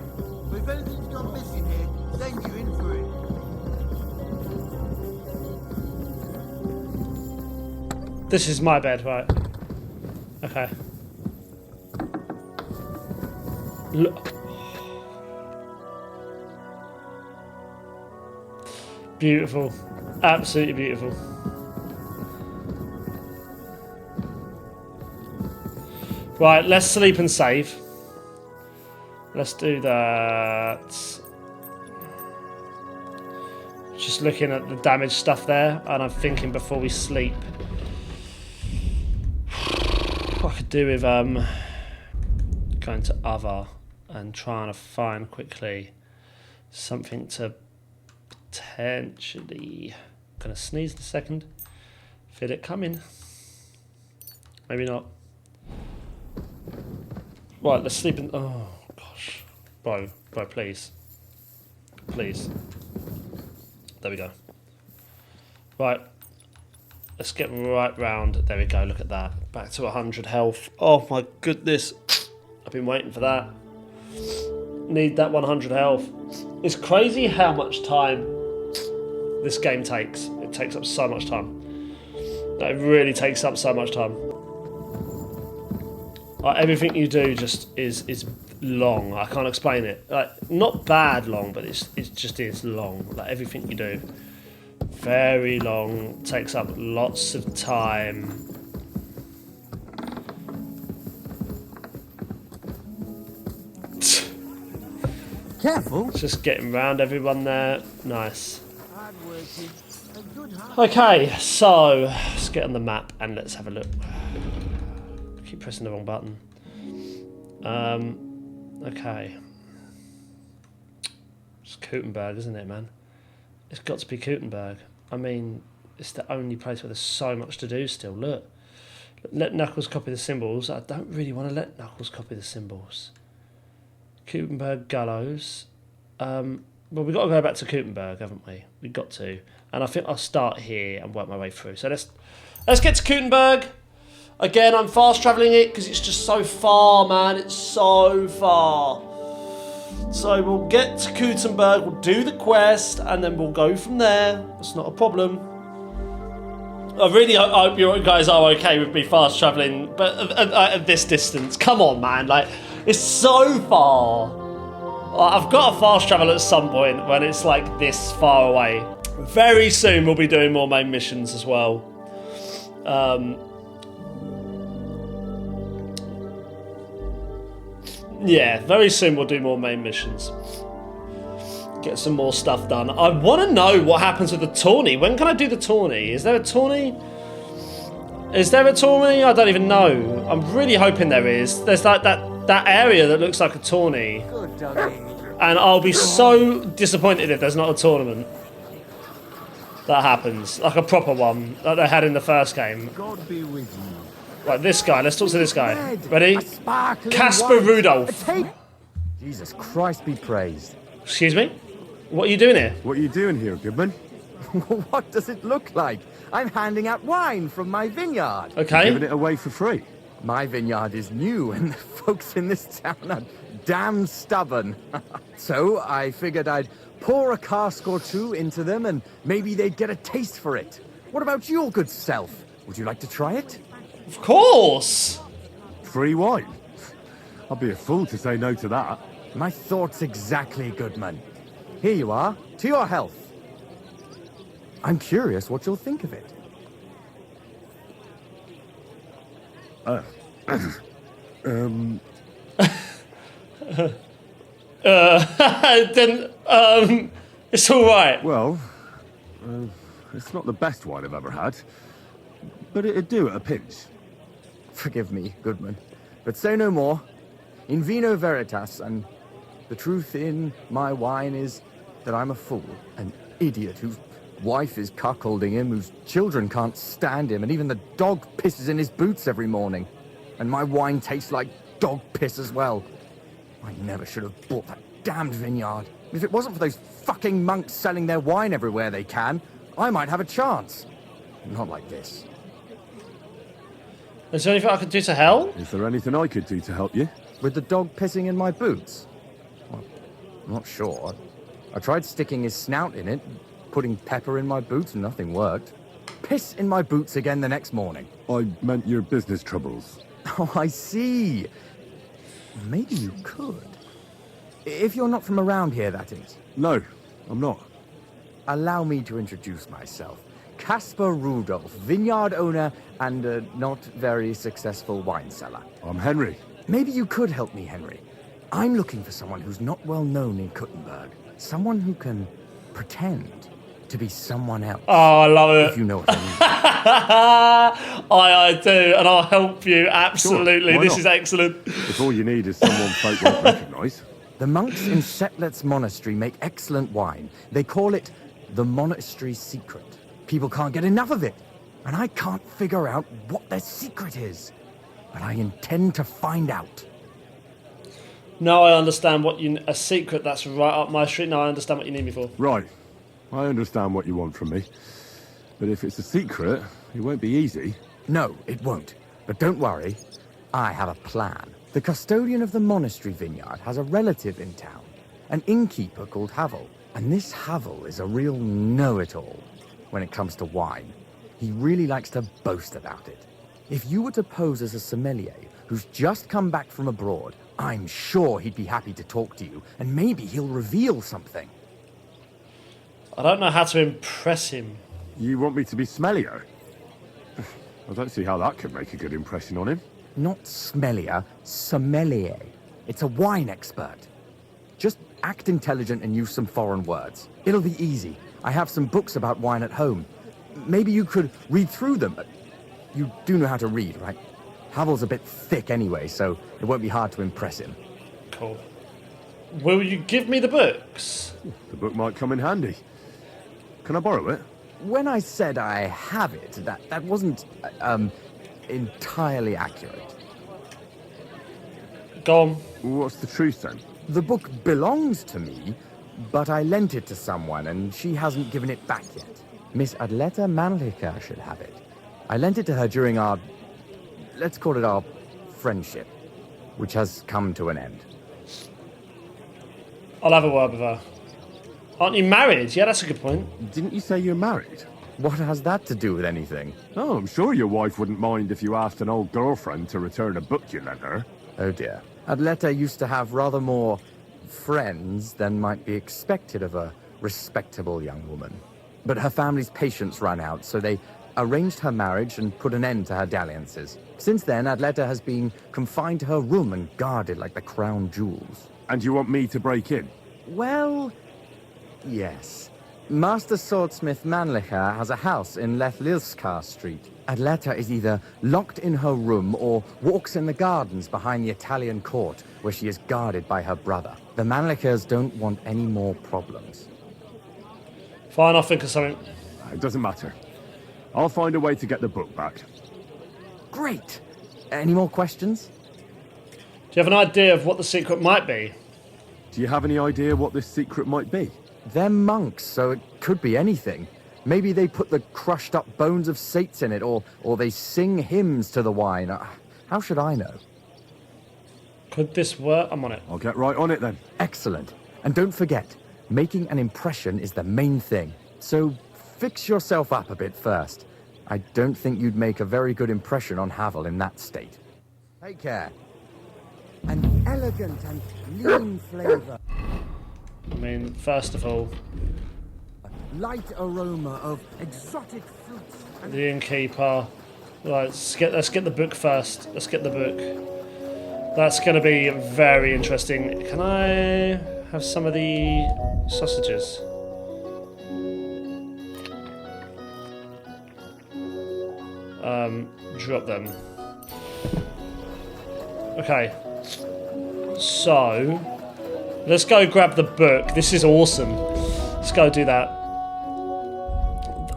G: But if anything's gone missing here, send you in for it.
A: This is my bed, right? Okay. Look. Beautiful. Absolutely beautiful. Right, let's sleep and save. Let's do that. Just looking at the damaged stuff there, and I'm thinking before we sleep, what I could do with going to other and trying to find quickly something to potentially. Gonna sneeze in a second. Feel it coming. Maybe not. Right, let's sleep in. Oh gosh, bro, please, please. There we go. Right, let's get right round. There we go. Look at that. Back to 100 health. Oh my goodness, I've been waiting for that. Need that 100 health. It's crazy how much time this game takes. It takes up so much time. It really takes up so much time. Like, everything you do just is long. I can't explain it. Like, not bad long, but it just is long. Like, everything you do, very long. Takes up lots of time.
G: Careful.
A: Just getting round everyone there. Nice. Okay, so let's get on the map and let's have a look. I keep pressing the wrong button. Okay. It's Gutenberg, isn't it, man? It's got to be Gutenberg. I mean, it's the only place where there's so much to do still. Look. Let Knuckles copy the symbols. I don't really want to let Knuckles copy the symbols. Gutenberg Gallows. Well, we've got to go back to Gutenberg, haven't we? We've got to. And I think I'll start here and work my way through. So let's get to Gutenberg. Again, I'm fast travelling it because it's just so far, man. It's so far. So we'll get to Gutenberg, we'll do the quest, and then we'll go from there. It's not a problem. I really hope you guys are okay with me fast travelling, but at this distance. Come on, man. Like, it's so far. I've got to fast travel at some point when it's like this far away. Very soon we'll be doing more main missions as well. Yeah, very soon we'll do more main missions. Get some more stuff done. I want to know what happens with the tourney. When can I do the tourney? Is there a tourney? Is there a tourney? I don't even know. I'm really hoping there is. There's like that area that looks like a tourney. And I'll be so disappointed if there's not a tournament that happens. Like a proper one that they had in the first game.
G: God be with you.
A: Right, this guy. Let's talk to this guy. Ready? Casper Rudolph.
F: Jesus Christ be praised.
A: Excuse me? What are you doing here?
F: What are you doing here, Goodman? What does it look like? I'm handing out wine from my vineyard.
A: Okay.
F: You're giving it away for free. My vineyard is new, and the folks in this town are damn stubborn. So I figured I'd pour a cask or two into them, and maybe they'd get a taste for it. What about your good self? Would you like to try it?
A: Of course!
F: Free wine? I'd be a fool to say no to that. My thoughts exactly, Goodman. Here you are, to your health. I'm curious what you'll think of it.
A: It's all right.
F: Well, it's not the best wine I've ever had, but it'd do at a pinch. Forgive me, Goodman, but say no more. In vino veritas, and the truth in my wine is that I'm a fool, an idiot who's wife is cuckolding him, whose children can't stand him, and even the dog pisses in his boots every morning. And my wine tastes like dog piss as well. I never should have bought that damned vineyard. If it wasn't for those fucking monks selling their wine everywhere they can, I might have a chance. Not like this.
A: Is there anything I could do to help?
C: Is there anything I could do to help you?
F: With the dog pissing in my boots? Well, I'm not sure. I tried sticking his snout in it, putting pepper in my boots, and nothing worked. Piss in my boots again the next morning.
C: I meant your business troubles.
F: Oh, I see. Maybe you could. If you're not from around here, that is.
C: No, I'm not.
F: Allow me to introduce myself. Caspar Rudolph, vineyard owner and a not very successful wine seller.
C: I'm Henry.
F: Maybe you could help me, Henry. I'm looking for someone who's not well known in Kuttenberg. Someone who can pretend to be someone else.
A: Oh, I love it.
F: If you know what I mean.
A: I do, and I'll help you, absolutely.
C: Sure,
A: this
C: not?
A: is excellent.
C: If all you need is someone folk won't recognise.
F: The monks in Setlet's monastery make excellent wine. They call it the monastery secret. People can't get enough of it, and I can't figure out what their secret is. But I intend to find out.
A: Now I understand what you... A secret that's right up my street. Now I understand what you need me for.
C: Right. I understand what you want from me. But if it's a secret, it won't be easy.
F: No, it won't. But don't worry. I have a plan. The custodian of the monastery vineyard has a relative in town, an innkeeper called Havel. And this Havel is a real know-it-all when it comes to wine. He really likes to boast about it. If you were to pose as a sommelier who's just come back from abroad, I'm sure he'd be happy to talk to you, and maybe he'll reveal something.
A: I don't know how to impress him.
C: You want me to be smellier? I don't see how that could make a good impression on him.
F: Not smellier, sommelier. It's a wine expert. Just act intelligent and use some foreign words. It'll be easy. I have some books about wine at home. Maybe you could read through them. You do know how to read, right? Havel's a bit thick anyway, so it won't be hard to impress him.
A: Cool. Will you give me the books?
C: The book might come in handy. Can I borrow it?
F: When I said I have it, that wasn't, entirely accurate.
A: Go on.
C: What's the truth then?
F: The book belongs to me, but I lent it to someone and she hasn't given it back yet. Miss Adleta Manlica should have it. I lent it to her during our, let's call it our friendship, which has come to an end.
A: I'll have a word with her. Aren't you married? Yeah, that's a good point.
C: Didn't you say you're married?
F: What has that to do with anything?
C: Oh, I'm sure your wife wouldn't mind if you asked an old girlfriend to return a book you lent her.
F: Oh dear. Adleta used to have rather more friends than might be expected of a respectable young woman. But her family's patience ran out, so they arranged her marriage and put an end to her dalliances. Since then, Adleta has been confined to her room and guarded like the crown jewels.
C: And you want me to break in?
F: Well, yes. Master swordsmith Manlicha has a house in Lethlilska Street. Adleta is either locked in her room or walks in the gardens behind the Italian court, where she is guarded by her brother. The Manlichas don't want any more problems.
A: Fine, I'll think of something.
C: It doesn't matter. I'll find a way to get the book back.
F: Great! Any more questions?
A: Do you have an idea of what the secret might be?
C: Do you have any idea what this secret might be?
F: They're monks, so it could be anything. Maybe they put the crushed up bones of saints in it, or they sing hymns to the wine. How should I know?
A: Could this work? I'm on it.
C: I'll get right on it then.
F: Excellent. And don't forget, making an impression is the main thing. So fix yourself up a bit first. I don't think you'd make a very good impression on Havel in that state. Take care. An elegant and lean flavour.
A: I mean, first of all,
B: Light aroma of exotic fruits.
A: the innkeeper. Right, let's get the book first. Let's get the book. That's going to be very interesting. Can I have some of the sausages? Drop them. Okay. So, let's go grab the book. This is awesome. Let's go do that.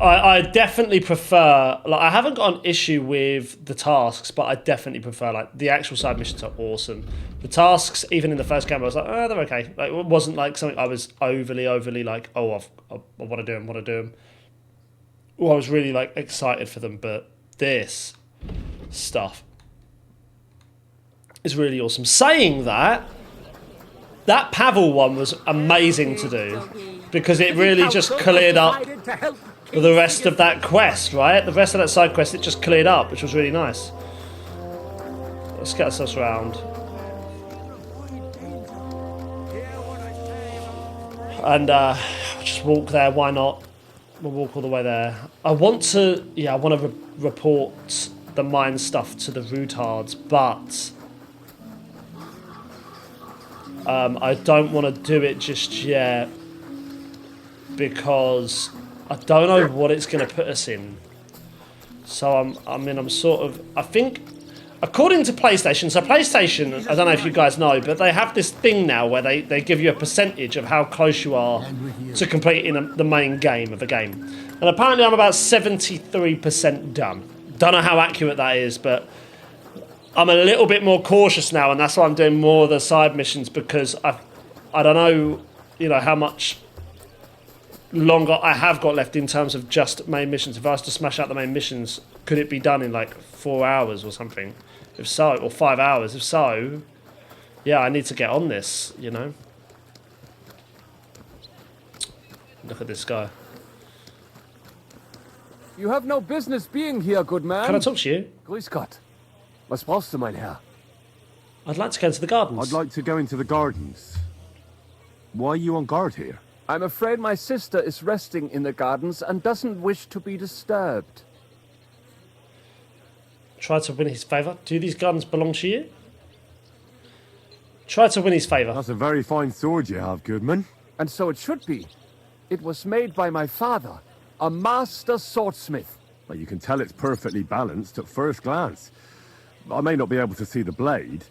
A: I definitely prefer, like, I haven't got an issue with the tasks, but I definitely prefer, like, the actual side missions are awesome. The tasks, even in the first game, I was like, oh, they're okay. Like, it wasn't like something I was overly like, oh, I want to do them. Oh, I was really, like, excited for them, but this stuff is really awesome. Saying that Pavel one was amazing to do, because it really just cleared up the rest of that quest, right? The rest of that side quest, it just cleared up, which was really nice. Let's get ourselves around. And just walk there, why not? We'll walk all the way there. I want to report the mine stuff to the Rutards, but I don't want to do it just yet, because I don't know what it's going to put us in. So I'm sort of, I think, according to PlayStation, so PlayStation, I don't know if you guys know, but they have this thing now where they give you a percentage of how close you are to completing the main game of a game. And apparently I'm about 73% done. Don't know how accurate that is, but I'm a little bit more cautious now, and that's why I'm doing more of the side missions, because I don't know, how much longer I have got left in terms of just main missions. If I was to smash out the main missions, could it be done in like 4 hours or something? If so, or 5 hours. If so, yeah, I need to get on this, Look at this guy.
F: You have no business being here, good man.
A: Can I talk to you?
F: Grüß Gott. Was brauchst du, mein Herr?
A: I'd like to go into the gardens.
C: I'd like to go into the gardens. Why are you on guard here?
F: I'm afraid my sister is resting in the gardens and doesn't wish to be disturbed.
A: Try to win his favour. Do these gardens belong to you? Try to win his favour.
C: That's a very fine sword you have, Goodman.
F: And so it should be. It was made by my father, a master swordsmith.
C: Well, you can tell it's perfectly balanced at first glance. I may not be able to see the blade,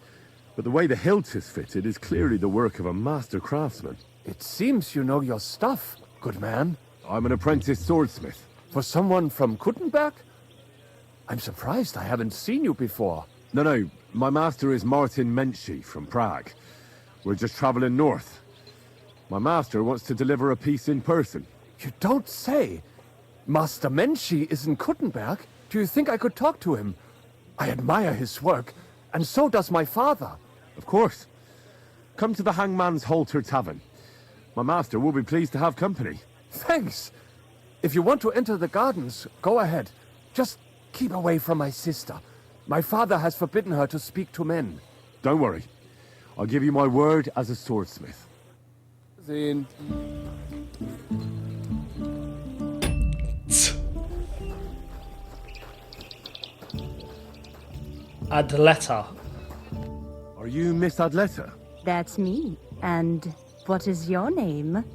C: but the way the hilt is fitted is clearly the work of a master craftsman.
F: It seems you know your stuff, good man.
C: I'm an apprentice swordsmith.
F: For someone from Kuttenberg? I'm surprised I haven't seen you before.
C: No, my master is Martin Menschy from Prague. We're just traveling north. My master wants to deliver a piece in person.
F: You don't say? Master Menschy is in Kuttenberg? Do you think I could talk to him? I admire his work, and so does my father.
C: Of course. Come to the Hangman's Halter Tavern. My master will be pleased to have company.
F: Thanks. If you want to enter the gardens, go ahead. Just keep away from my sister. My father has forbidden her to speak to men.
C: Don't worry. I'll give you my word as a swordsmith.
F: Sehen.
A: Adletta.
C: Are you Miss Adletta?
I: That's me. And what is your name,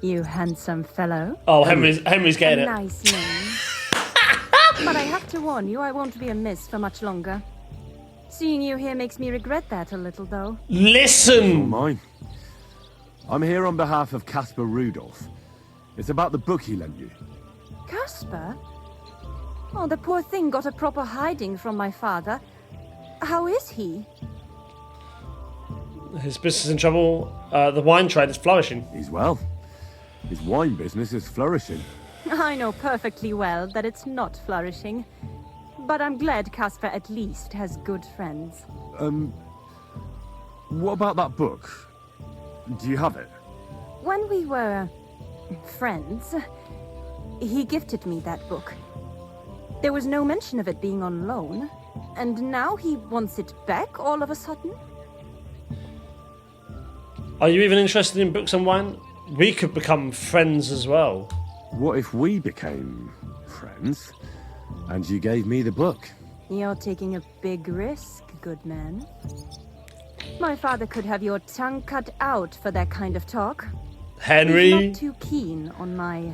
I: you handsome fellow?
A: Oh, Henry's getting it.
I: Nice name. But I have to warn you, I won't be a miss for much longer. Seeing you here makes me regret that a little, though.
A: Listen!
C: Mine. I'm here on behalf of Caspar Rudolph. It's about the book he lent you.
I: Caspar? Oh, the poor thing got a proper hiding from my father. How is he?
A: His business is in trouble. The wine trade is flourishing.
C: He's well. His wine business is flourishing.
I: I know perfectly well that it's not flourishing. But I'm glad Caspar at least has good friends.
C: What about that book? Do you have it?
I: When we were friends, he gifted me that book. There was no mention of it being on loan, and now he wants it back all of a sudden?
A: Are you even interested in books and wine? We could become friends as well.
C: What if we became friends, and you gave me the book?
I: You're taking a big risk, good man. My father could have your tongue cut out for that kind of talk.
A: Henry?
I: He's not too keen on my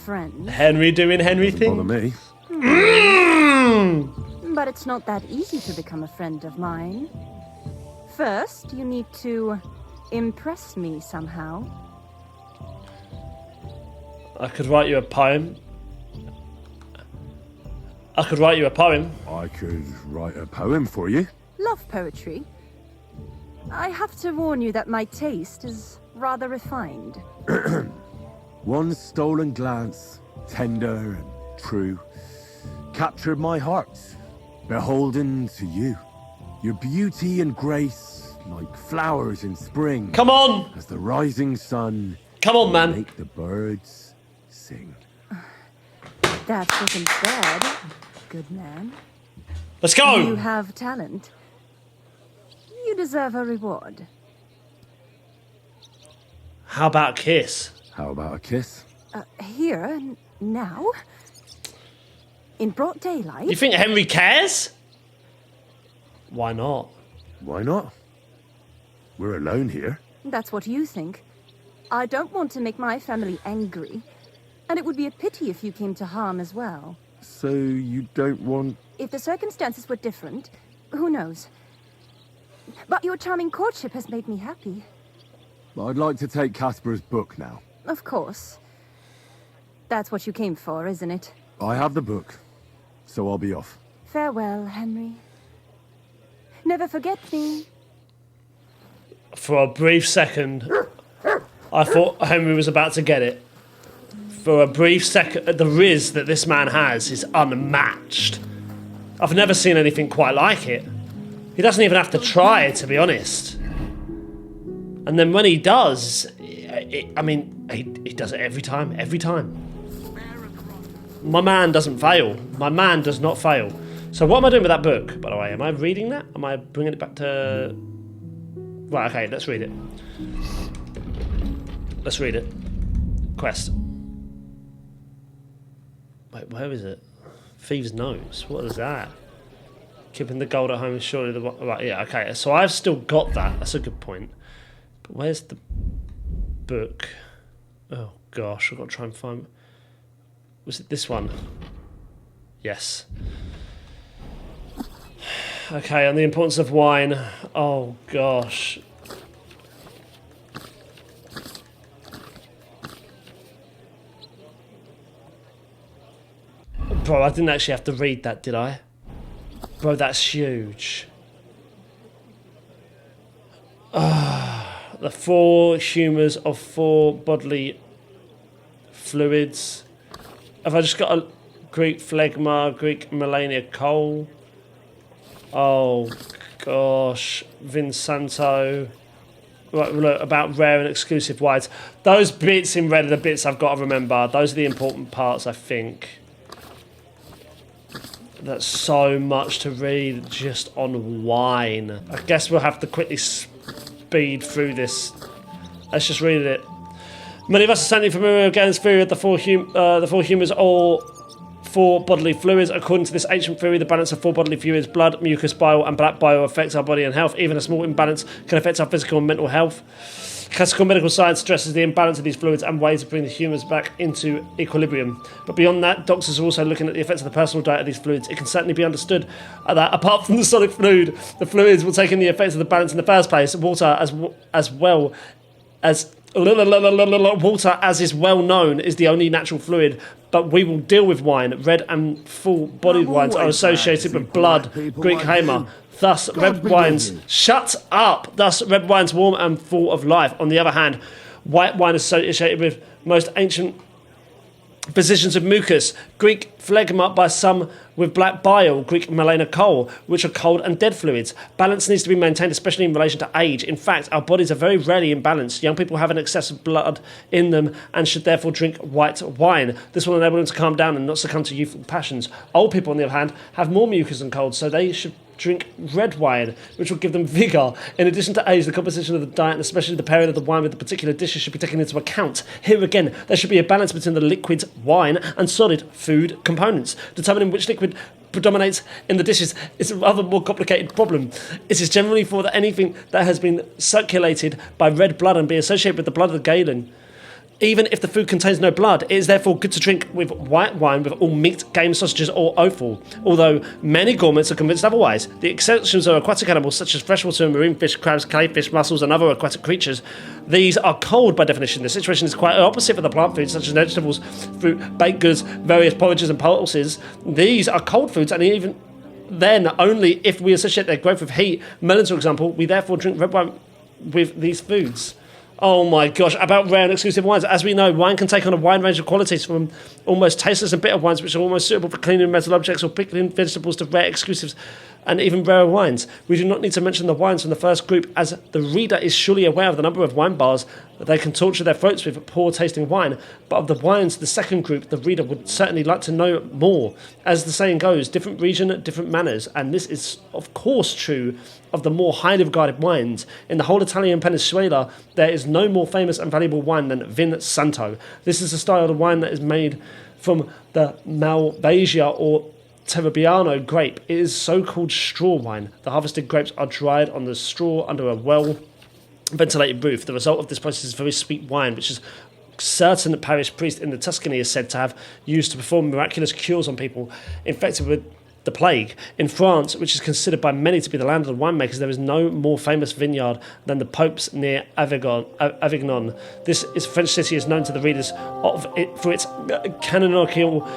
I: friend.
A: Henry doing Henry things?
C: Bother me.
I: But it's not that easy to become a friend of mine. First, you need to impress me somehow.
A: I could write you a poem. I could write you a poem.
C: I could write a poem for you.
I: Love poetry. I have to warn you that my taste is rather refined.
C: One stolen glance, tender and true, captured my heart, beholden to you. Your beauty and grace, like flowers in spring.
A: Come on!
C: As the rising sun.
A: Come on, man.
C: Make the birds sing.
I: That wasn't bad, good man.
A: Let's go!
I: You have talent. You deserve a reward.
A: How about a kiss?
C: How about a kiss?
I: Here, now? In broad daylight?
A: You think Henry cares? Why not?
C: Why not? We're alone here.
I: That's what you think. I don't want to make my family angry. And it would be a pity if you came to harm as well.
C: So you don't want...
I: If the circumstances were different, who knows? But your charming courtship has made me happy.
C: I'd like to take Casper's book now.
I: Of course. That's what you came for, isn't it?
C: I have the book, so I'll be off.
I: Farewell, Henry. Never forget me.
A: For a brief second, I thought Henry was about to get it. For a brief second, the riz that this man has is unmatched. I've never seen anything quite like it. He doesn't even have to try, to be honest. And then when he does, he does it every time, My man doesn't fail. My man does not fail. So what am I doing with that book, by the way? Am I reading that? Am I bringing it back to... Right, okay, let's read it. Let's read it. Quest. Wait, where is it? Thieves' Notes. What is that? Keeping the gold at home is surely the... Right, yeah, okay. So I've still got that. That's a good point. But where's the book? Oh, gosh. I've got to try and find... Was it this one? Yes. Okay, on the importance of wine. Oh, gosh. Bro, I didn't actually have to read that, did I? Bro, that's huge. The 4 humours of 4 bodily fluids. Have I just got a Greek phlegma, Greek melania coal? Oh, gosh. Vinsanto. Right, look, about rare and exclusive wines. Those bits in red are the bits I've got to remember. Those are the important parts, I think. That's so much to read just on wine. I guess we'll have to quickly speed through this. Let's just read it. Many of us are certainly familiar with Galen's theory of the four humours or 4 bodily fluids. According to this ancient theory, the balance of 4 bodily fluids, blood, mucus, bile, and black bile affects our body and health. Even a small imbalance can affect our physical and mental health. Classical medical science stresses the imbalance of these fluids and ways to bring the humours back into equilibrium. But beyond that, doctors are also looking at the effects of the personal diet of these fluids. It can certainly be understood that apart from the solid fluid, the fluids will take in the effects of the balance in the first place. Water, as well as water, as is well known, is the only natural fluid. But we will deal with wine. Red and full-bodied wines are associated with blood, Greek hamer. Thus, red wines... Shut up! Thus, red wines warm and full of life. On the other hand, white wine is associated with most ancient physicians of mucus, Greek phlegma by some with black bile, Greek melena coal, which are cold and dead fluids. Balance needs to be maintained, especially in relation to age. In fact, our bodies are very rarely in balance. Young people have an excess of blood in them and should therefore drink white wine. This will enable them to calm down and not succumb to youthful passions. Old people, on the other hand, have more mucus and cold, so they should drink red wine, which will give them vigour. In addition to age, the composition of the diet, and especially the pairing of the wine with the particular dishes, should be taken into account. Here again, there should be a balance between the liquid wine and solid food components. Determining which liquid predominates in the dishes is a rather more complicated problem. It is generally thought that anything that has been circulated by red blood and be associated with the blood of the Galen Even if the food contains no blood, it is therefore good to drink with white wine with all meat, game, sausages, or offal. Although many gourmets are convinced otherwise. The exceptions are aquatic animals such as freshwater and marine fish, crabs, crayfish, mussels, and other aquatic creatures. These are cold by definition. The situation is quite opposite for the plant foods such as vegetables, fruit, baked goods, various porridges, and pulses. These are cold foods, and even then only if we associate their growth with heat. Melons, for example, we therefore drink red wine with these foods. Oh my gosh, about rare and exclusive wines. As we know, wine can take on a wide range of qualities, from almost tasteless and bitter wines, which are almost suitable for cleaning metal objects or pickling vegetables, to rare exclusives and even rarer wines. We do not need to mention the wines from the first group, as the reader is surely aware of the number of wine bars that they can torture their throats with poor tasting wine. But of the wines, the second group, the reader would certainly like to know more. As the saying goes, different region, different manners, and this is of course true of the more highly regarded wines. In the whole Italian peninsula, there is no more famous and valuable wine than Vin Santo. This is a style of wine that is made from the Malvasia or Trebbiano grape. It is so-called straw wine. The harvested grapes are dried on the straw under a well-ventilated roof. The result of this process is very sweet wine, which is certain parish priest in the Tuscany is said to have used to perform miraculous cures on people infected with the plague. In France, which is considered by many to be the land of the winemakers, there is no more famous vineyard than the Pope's near Avignon. This French city is known to the readers of it for its canonical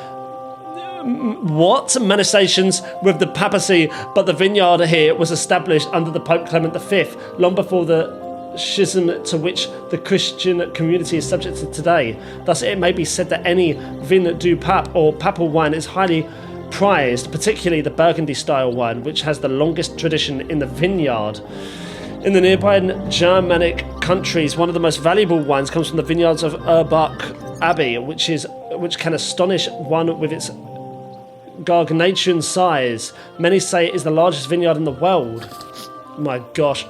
A: manifestations with the papacy, but the vineyard here was established under the Pope Clement V, long before the schism to which the Christian community is subjected today. Thus, it may be said that any vin du pape or papal wine is highly prized, particularly the Burgundy-style wine, which has the longest tradition in the vineyard. In the nearby Germanic countries, one of the most valuable wines comes from the vineyards of Urbach Abbey, which can astonish one with its gargantuan size. Many say it is the largest vineyard in the world. My gosh.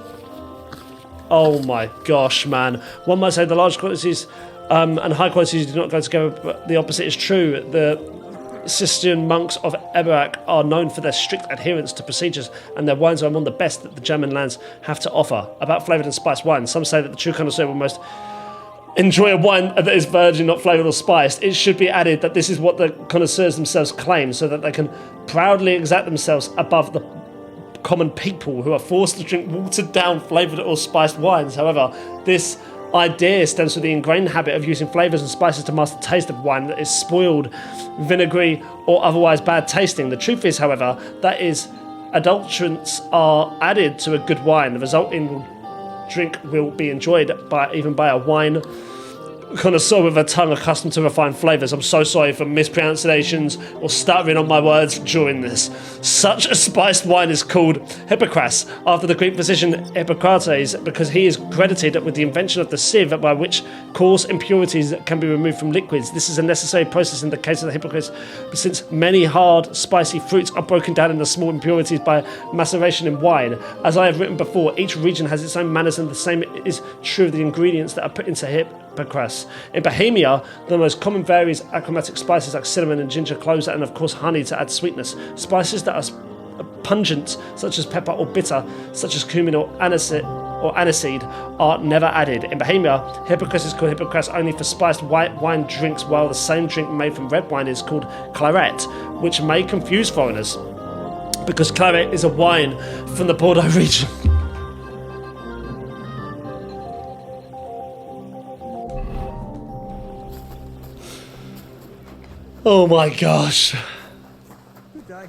A: Oh my gosh, man. One might say the large quantities and high quantities do not go together, but the opposite is true. The Cistercian monks of Eberach are known for their strict adherence to procedures, and their wines are among the best that the German lands have to offer. About flavoured and spiced wine, some say that the true connoisseur will most enjoy a wine that is virgin, not flavoured or spiced. It should be added that this is what the connoisseurs themselves claim, so that they can proudly exact themselves above the common people who are forced to drink watered-down flavoured or spiced wines. However, this idea stems from the ingrained habit of using flavours and spices to mask the taste of wine that is spoiled, vinegary, or otherwise bad tasting. The truth is, however, that is, adulterants are added to a good wine. The resulting drink will be enjoyed even by a wine connoisseur with a tongue accustomed to refined flavours. I'm so sorry for mispronunciations or stuttering on my words during this. Such a spiced wine is called Hippocras, after the Greek physician Hippocrates, because he is credited with the invention of the sieve by which coarse impurities can be removed from liquids. This is a necessary process in the case of the Hippocras, since many hard, spicy fruits are broken down into small impurities by maceration in wine. As I have written before, each region has its own manners, and the same is true of the ingredients that are put into Hippocras. In Bohemia, the most common varies aromatic spices like cinnamon and ginger, cloves, and of course honey to add sweetness. Spices that are pungent, such as pepper, or bitter, such as cumin or aniseed, are never added. In Bohemia, Hippocras is called Hippocras only for spiced white wine drinks, while the same drink made from red wine is called claret, which may confuse foreigners, because claret is a wine from the Bordeaux region. Oh my gosh.
K: Good day.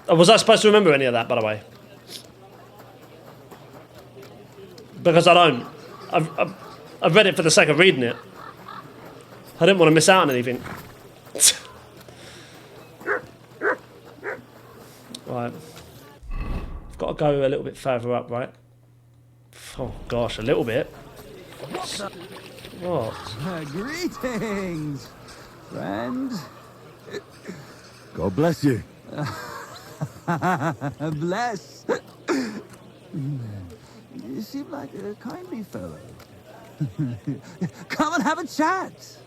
A: Was I supposed to remember any of that, by the way? Because I don't. I've read it for the sake of reading it. I didn't want to miss out on anything. Right. I've got to go a little bit further up, right? Oh gosh, a little bit. What?
M: Greetings, friend.
G: God bless you.
M: Bless. You seem like a kindly fellow. Come and have a chat.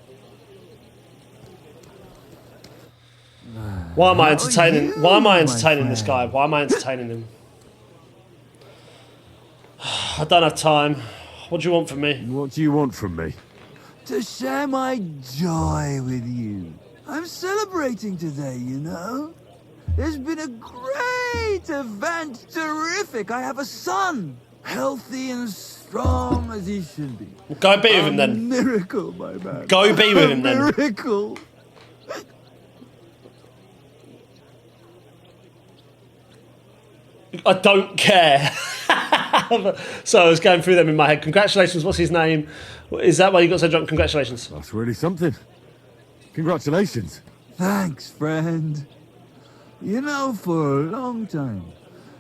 A: Why am I entertaining? Why am I entertaining this guy? Why am I entertaining him? I don't have time. What do you want from me?
H: What do you want from me?
M: To share my joy with you. I'm celebrating today, you know. There's been a great event, terrific. I have a son, healthy and strong as he should be.
A: Go be with him then.
M: Miracle, my man.
A: Go be with him then.
M: Miracle.
A: I don't care. So I was going through them in my head. Congratulations, what's his name? Is that why you got so drunk? Congratulations.
H: That's really something. Congratulations.
M: Thanks, friend. You know, for a long time,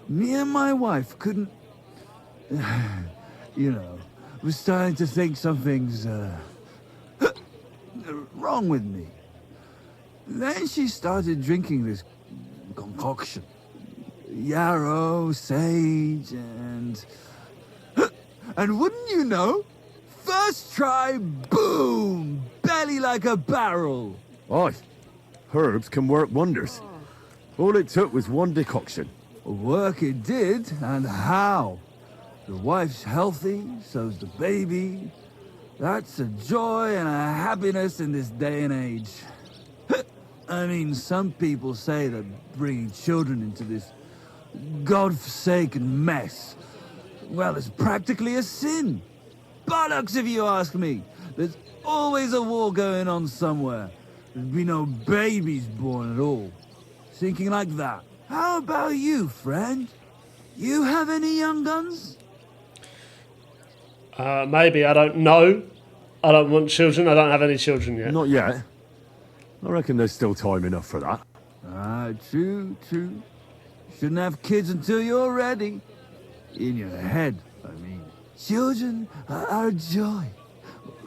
M: me and my wife couldn't... you know, was starting to think something's, wrong with me. Then she started drinking this concoction. Yarrow, sage, and... and wouldn't you know? First try, boom! Belly like a barrel.
H: Aye. Herbs can work wonders. All it took was one decoction.
M: Work it did, and how? The wife's healthy, so's the baby. That's a joy and a happiness in this day and age. I mean, some people say that bringing children into this God-forsaken mess, well, it's practically a sin. Bollocks, if you ask me. There's always a war going on somewhere. There'd be no babies born at all. Thinking like that. How about you, friend? You have any young guns?
A: Maybe, I don't know. I don't want children. I don't have any children yet.
H: Not yet. I reckon there's still time enough for that.
M: True. Shouldn't have kids until you're ready. In your head, I mean. Children are a joy.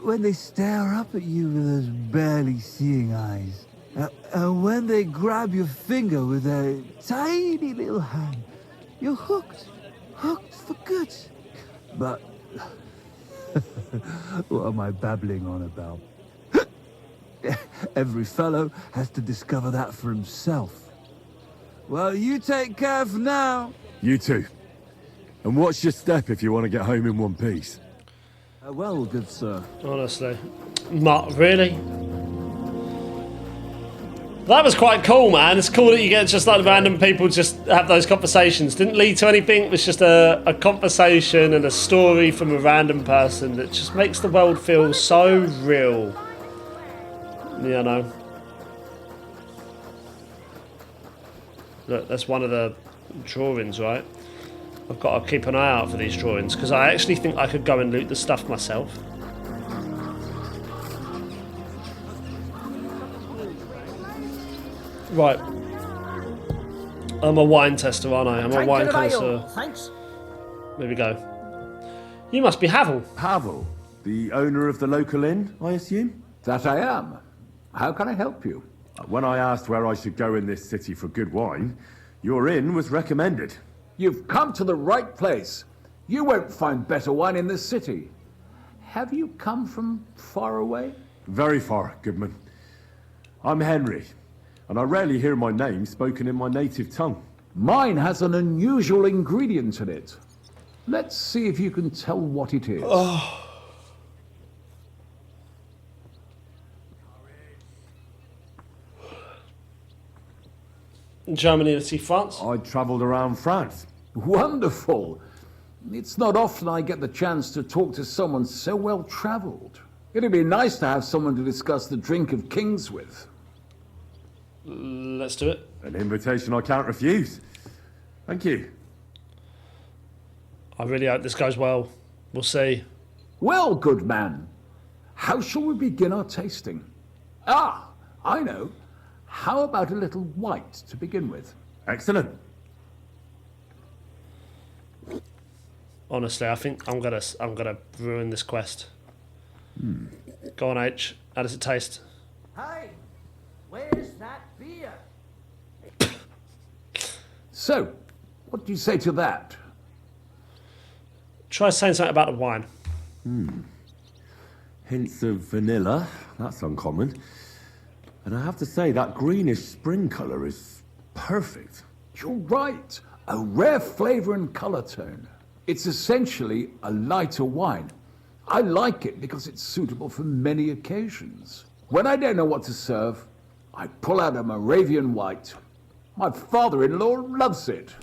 M: When they stare up at you with those barely seeing eyes. And when they grab your finger with their tiny little hand. You're hooked. Hooked for good. But... what am I babbling on about? Every fellow has to discover that for himself. Well, you take care for now.
H: You too. And what's your step if you want to get home in one piece?
M: Well, good sir.
A: Honestly. Really? That was quite cool, man. It's cool that you get just like random people just have those conversations. Didn't lead to anything. It was just a conversation and a story from a random person that just makes the world feel so real. You know. Look, that's one of the drawings, right? I've got to keep an eye out for these drawings because I actually think I could go and loot the stuff myself. Right. I'm a wine tester, aren't I? I'm a wine connoisseur.
B: Thanks.
A: There we go. You must be Havel.
C: Havel, the owner of the local inn, I assume?
N: That I am. How can I help you?
C: When I asked where I should go in this city for good wine, your inn was recommended.
N: You've come to the right place. You won't find better wine in this city. Have you come from far away?
C: Very far, Goodman. I'm Henry, and I rarely hear my name spoken in my native tongue.
N: Mine has an unusual ingredient in it. Let's see if you can tell what it is.
A: Germany, let's see, France.
C: I travelled around France.
N: Wonderful. It's not often I get the chance to talk to someone so well travelled. It'd be nice to have someone to discuss the drink of kings with.
A: Let's do it.
C: An invitation I can't refuse. Thank you.
A: I really hope this goes well. We'll see.
N: Well, good man. How shall we begin our tasting? Ah, I know. How about a little white to begin with?
C: Excellent.
A: Honestly, I think I'm gonna ruin this quest. Go on, H. How does it taste?
B: Hey, where's that beer?
N: So, what do you say to that?
A: Try saying something about the wine.
C: Hints of vanilla. That's uncommon. And I have to say, that greenish spring colour is perfect.
N: You're right. A rare flavour and colour tone. It's essentially a lighter wine. I like it because it's suitable for many occasions. When I don't know what to serve, I pull out a Moravian white. My father-in-law loves it.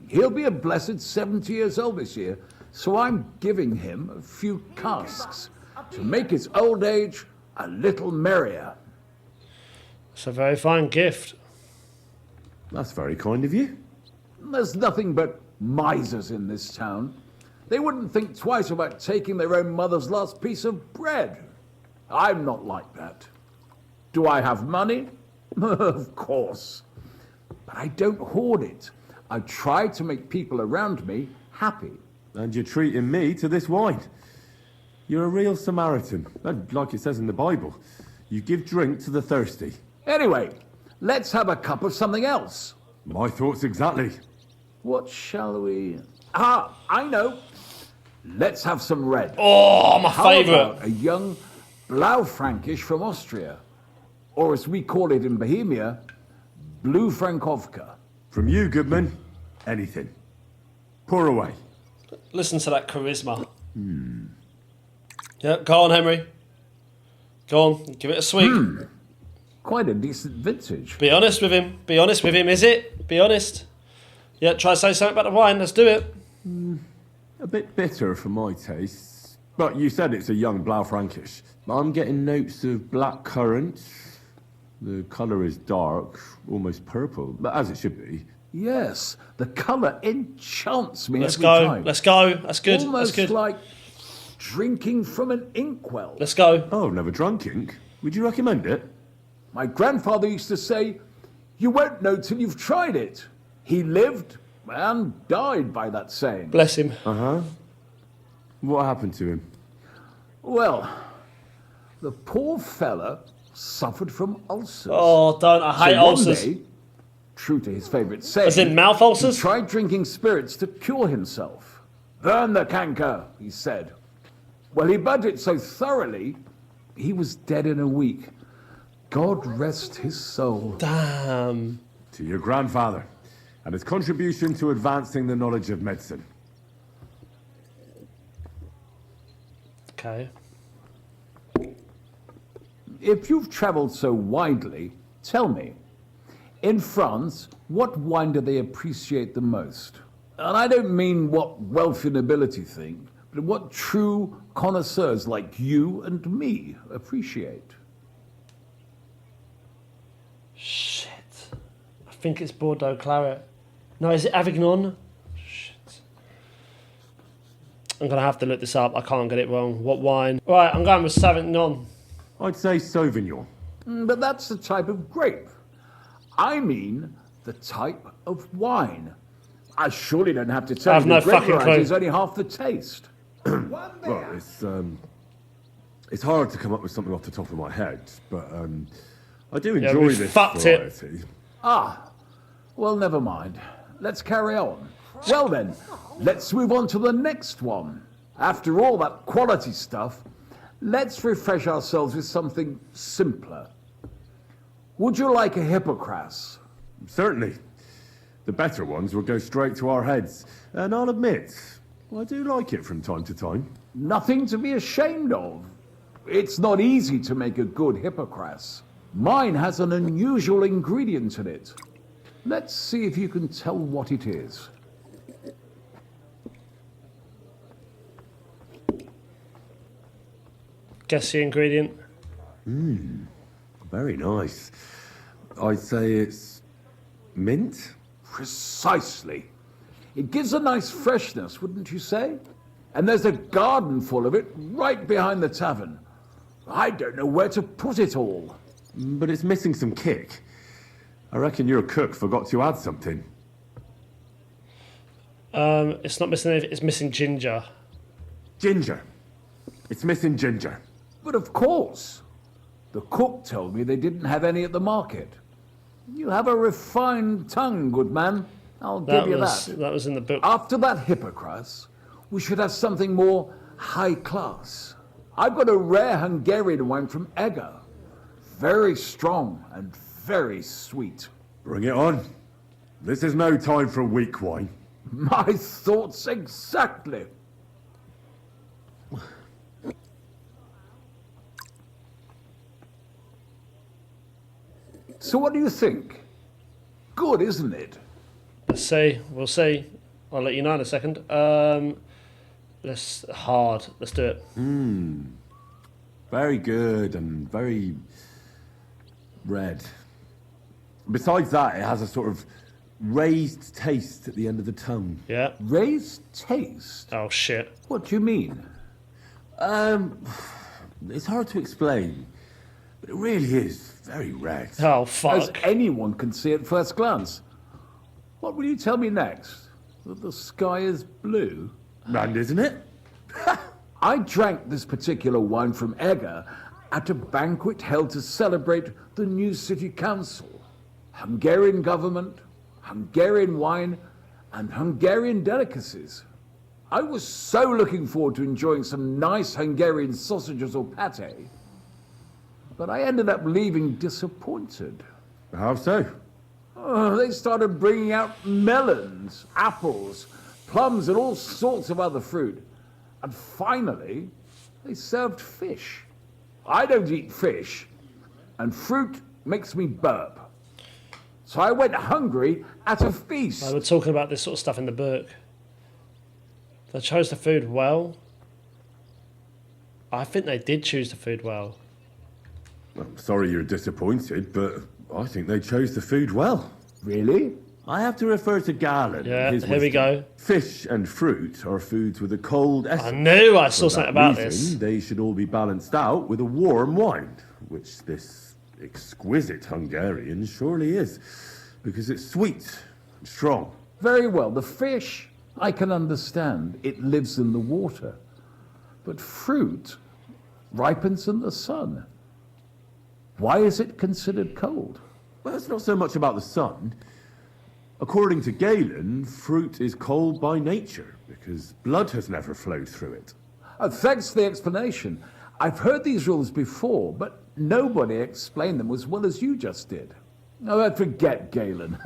N: He'll be a blessed 70 years old this year, so I'm giving him a few casks to make his old age a little merrier.
A: It's a very fine gift.
C: That's very kind of you.
N: There's nothing but misers in this town. They wouldn't think twice about taking their own mother's last piece of bread. I'm not like that. Do I have money? Of course. But I don't hoard it. I try to make people around me happy.
C: And you're treating me to this wine. You're a real Samaritan. And like it says in the Bible, you give drink to the thirsty.
N: Anyway, let's have a cup of something else.
C: My thoughts exactly.
N: What shall we... Ah, I know. Let's have some red.
A: Oh, my favourite.
N: A young Blaufränkisch from Austria. Or as we call it in Bohemia, Blue Frankovka.
C: From you, Goodman, anything. Pour away.
A: Listen to that charisma. Yeah, go on, Henry. Go on, give it a swig.
N: Quite a decent vintage.
A: Be honest with him. Be honest with him, is it? Be honest. Yeah, try to say something about the wine. Let's do it.
C: A bit bitter for my tastes. But you said it's a young Blaufränkisch. I'm getting notes of black currant. The colour is dark, almost purple, but as it should be.
N: Yes, the colour enchants me
A: Let's
N: every
A: go.
N: time.
A: Let's go. That's good.
N: Almost
A: That's good.
N: like drinking from an inkwell.
A: Let's go.
C: Oh, I've never drunk ink. Would you recommend it?
N: My grandfather used to say, you won't know till you've tried it. He lived and died by that saying.
A: Bless him.
C: Uh-huh. What happened to him?
N: Well, the poor fella suffered from ulcers.
A: Oh, don't. I hate
N: so one
A: ulcers.
N: day, true to his favourite saying,
A: As in mouth ulcers?
N: he tried drinking spirits to cure himself. Burn the canker, he said. Well, he burnt it so thoroughly, he was dead in a week. God rest his soul.
A: Damn.
C: To your grandfather and his contribution to advancing the knowledge of medicine.
A: Okay.
N: If you've travelled so widely, tell me, in France, what wine do they appreciate the most? And I don't mean what wealthy nobility think, but what true connoisseurs like you and me appreciate.
A: Shit. I think it's Bordeaux Claret. No, is it Avignon? Shit. I'm going to have to look this up. I can't get it wrong. What wine? Right, I'm going with Sauvignon.
C: I'd say Sauvignon.
N: But that's the type of grape. I mean the type of wine. I surely don't have to tell
A: I have
N: you
A: no
N: the grape
A: fucking
N: variety
A: clue.
N: is only half the taste.
C: Well, it's hard to come up with something off the top of my head, but I do
A: Yeah,
C: enjoy
A: we
C: this
A: fucked it.
C: variety.
N: Ah, well, never mind. Let's carry on. Well then, let's move on to the next one. After all that quality stuff, let's refresh ourselves with something simpler. Would you like a hippocras?
C: Certainly. The better ones will go straight to our heads. And I'll admit, I do like it from time to time.
N: Nothing to be ashamed of. It's not easy to make a good hippocras. Mine has an unusual ingredient in it. Let's see if you can tell what it is.
A: Guess the ingredient.
C: Very nice. I'd say it's mint?
N: Precisely. It gives a nice freshness, wouldn't you say? And there's a garden full of it right behind the tavern. I don't know where to put it all.
C: But it's missing some kick. I reckon your cook forgot to add something.
A: It's not missing anything. It's missing ginger.
C: Ginger. It's missing ginger.
N: But of course. The cook told me they didn't have any at the market. You have a refined tongue, good man. I'll give you that.
A: That was in the book.
N: After that hippocras, we should have something more high class. I've got a rare Hungarian wine from Eger. Very strong and very sweet.
C: Bring it on. This is no time for weak wine.
N: My thoughts exactly. So what do you think? Good, isn't it?
A: Let's see. We'll see. I'll let you know in a second. Let's do it.
C: Very good and very red. Besides that, it has a sort of raised taste at the end of the tongue.
A: Yeah.
N: Raised taste?
A: Oh, shit.
N: What do you mean?
C: It's hard to explain, but it really is very red.
A: Oh, fuck.
N: As anyone can see at first glance. What will you tell me next? That the sky is blue?
C: And isn't it?
N: I drank this particular wine from Egger at a banquet held to celebrate the new city council. Hungarian government, Hungarian wine, and Hungarian delicacies. I was so looking forward to enjoying some nice Hungarian sausages or pate, but I ended up leaving disappointed.
C: How so?
N: They started bringing out melons, apples, plums, and all sorts of other fruit. And finally, they served fish. I don't eat fish, and fruit makes me burp. So I went hungry at a feast.
A: We're talking about this sort of stuff in the book. They chose the food well. I think they did choose the food well.
C: I'm sorry you're disappointed, but I think they chose the food well.
N: Really?
C: I have to refer to Galen.
A: Yeah,
C: his
A: here we
C: wisdom.
A: go.
C: Fish and fruit are foods with a cold essence.
A: I knew I saw
C: For
A: something
C: that
A: about
C: reason,
A: this.
C: They should all be balanced out with a warm wine, which this exquisite Hungarian surely is, because it's sweet and strong.
N: Very well. The fish, I can understand. It lives in the water. But fruit ripens in the sun. Why is it considered cold?
C: Well, it's not so much about the sun. According to Galen, fruit is cold by nature because blood has never flowed through it.
N: Thanks for the explanation. I've heard these rules before, but nobody explained them as well as you just did. Oh, forget Galen.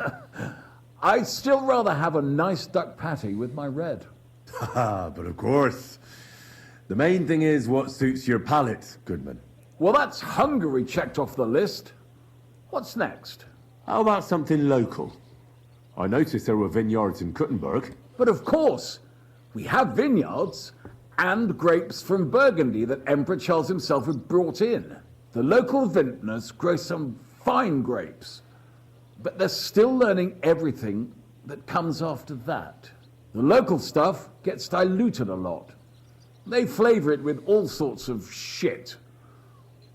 N: I'd still rather have a nice duck patty with my red.
C: But of course, the main thing is what suits your palate, Goodman.
N: Well, that's Hungary checked off the list. What's next?
C: How about something local? I noticed there were vineyards in Kuttenberg.
N: But of course, we have vineyards and grapes from Burgundy that Emperor Charles himself had brought in. The local vintners grow some fine grapes, but they're still learning everything that comes after that. The local stuff gets diluted a lot. They flavor it with all sorts of shit,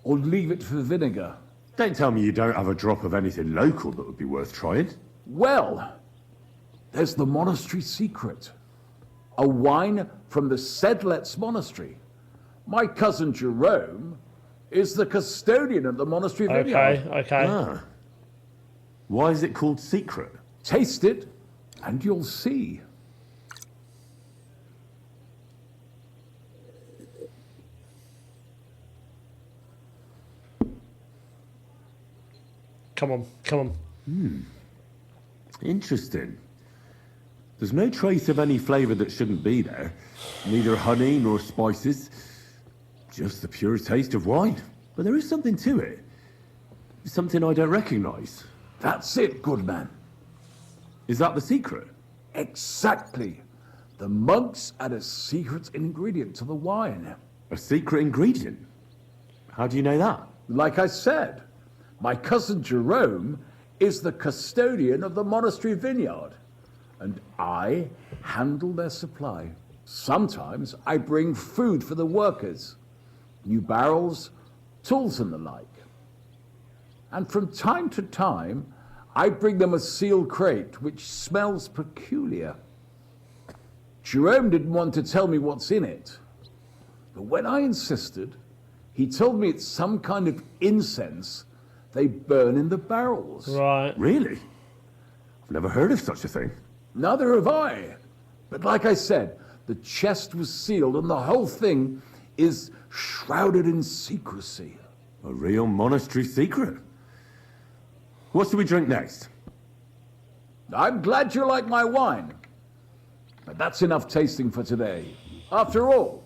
N: or leave it for vinegar.
C: Don't tell me you don't have a drop of anything local that would be worth trying.
N: Well, there's the monastery secret. A wine from the Sedlets monastery. My cousin Jerome is the custodian of the monastery vineyard.
A: Okay.
C: Ah. Why is it called secret?
N: Taste it, and you'll see.
A: Come on.
C: Interesting. There's no trace of any flavour that shouldn't be there. Neither honey nor spices. Just the pure taste of wine. But there is something to it. Something I don't recognise.
N: That's it, good man.
C: Is that the secret?
N: Exactly. The monks add a secret ingredient to the wine.
C: A secret ingredient? How do you know that?
N: Like I said, my cousin Jerome is the custodian of the monastery vineyard, and I handle their supply. Sometimes I bring food for the workers, new barrels, tools and the like. And from time to time, I bring them a sealed crate which smells peculiar. Jerome didn't want to tell me what's in it, but when I insisted, he told me it's some kind of incense they burn in the barrels.
A: Right.
C: Really? I've never heard of such a thing.
N: Neither have I. But like I said, the chest was sealed and the whole thing is shrouded in secrecy.
C: A real monastery secret. What should we drink next?
N: I'm glad you like my wine. But that's enough tasting for today. After all,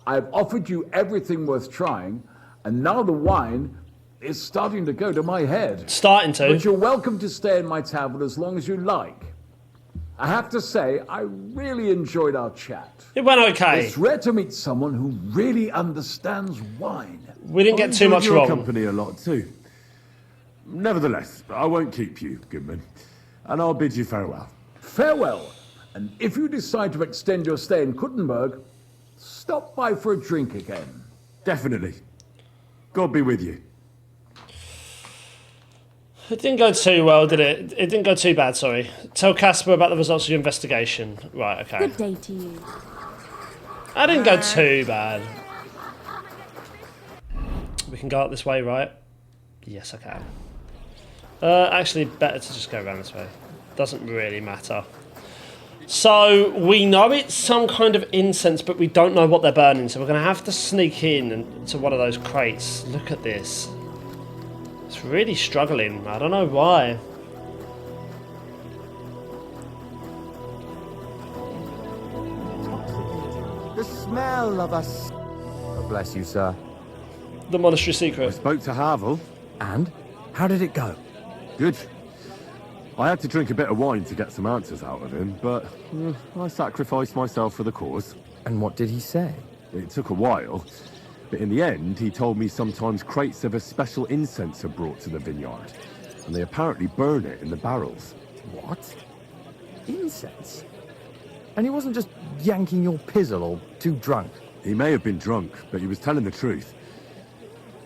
N: I've offered you everything worth trying, and now the wine is starting to go to my head.
A: Starting to.
N: But you're welcome to stay in my tavern as long as you like. I have to say, I really enjoyed our chat.
A: It went okay.
N: It's rare to meet someone who really understands wine.
A: We didn't get too much
C: your
A: wrong.
C: Company a lot too. Nevertheless, I won't keep you, Goodman, and I'll bid you farewell.
N: Farewell. And if you decide to extend your stay in Kuttenberg, stop by for a drink again.
C: Definitely. God be with you.
A: It didn't go too well, did it? It didn't go too bad, sorry. Tell Casper about the results of your investigation. Right, okay.
I: Good day to you.
A: That didn't go too bad. We can go up this way, right? Yes, I can. Actually, better to just go around this way. Doesn't really matter. So, we know it's some kind of incense, but we don't know what they're burning, so we're going to have to sneak in to one of those crates. Look at this. It's really struggling. I don't know why.
F: The smell of us. God bless you, sir.
A: The monastery secret.
C: I spoke to Havel.
F: And? How did it go?
C: Good. I had to drink a bit of wine to get some answers out of him, but I sacrificed myself for the cause.
F: And what did he say?
C: It took a while, but in the end, he told me sometimes crates of a special incense are brought to the vineyard, and they apparently burn it in the barrels.
F: What? Incense? And he wasn't just yanking your pizzle or too drunk?
C: He may have been drunk, but he was telling the truth.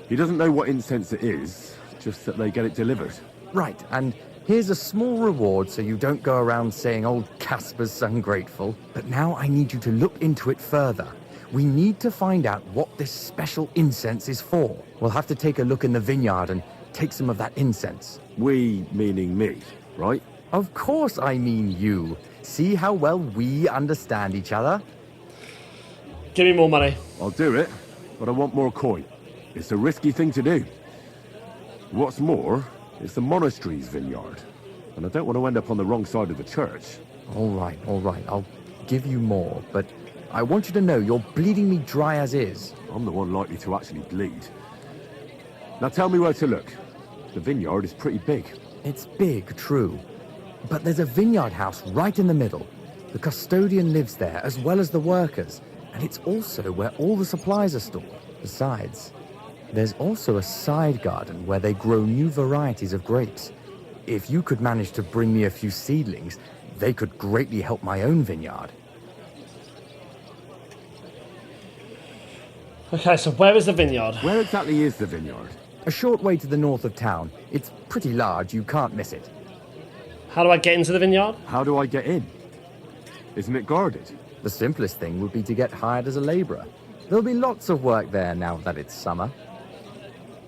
C: He doesn't know what incense it is, just that they get it delivered.
F: Right, and here's a small reward so you don't go around saying old Casper's ungrateful. But now I need you to look into it further. We need to find out what this special incense is for. We'll have to take a look in the vineyard and take some of that incense.
C: We, meaning me, right?
F: Of course I mean you. See how well we understand each other?
A: Give me more money.
C: I'll do it, but I want more coin. It's a risky thing to do. What's more, it's the monastery's vineyard, and I don't want to end up on the wrong side of the church.
F: All right. I'll give you more, but I want you to know you're bleeding me dry as is.
C: I'm the one likely to actually bleed. Now tell me where to look. The vineyard is pretty big.
F: It's big, true. But there's a vineyard house right in the middle. The custodian lives there, as well as the workers, and it's also where all the supplies are stored. Besides, there's also a side garden where they grow new varieties of grapes. If you could manage to bring me a few seedlings, they could greatly help my own vineyard.
A: Okay, so where is the vineyard?
C: Where exactly is the vineyard?
F: A short way to the north of town. It's pretty large, you can't miss it.
A: How do I get into the vineyard?
C: How do I get in? Isn't it guarded?
F: The simplest thing would be to get hired as a labourer. There'll be lots of work there now that it's summer.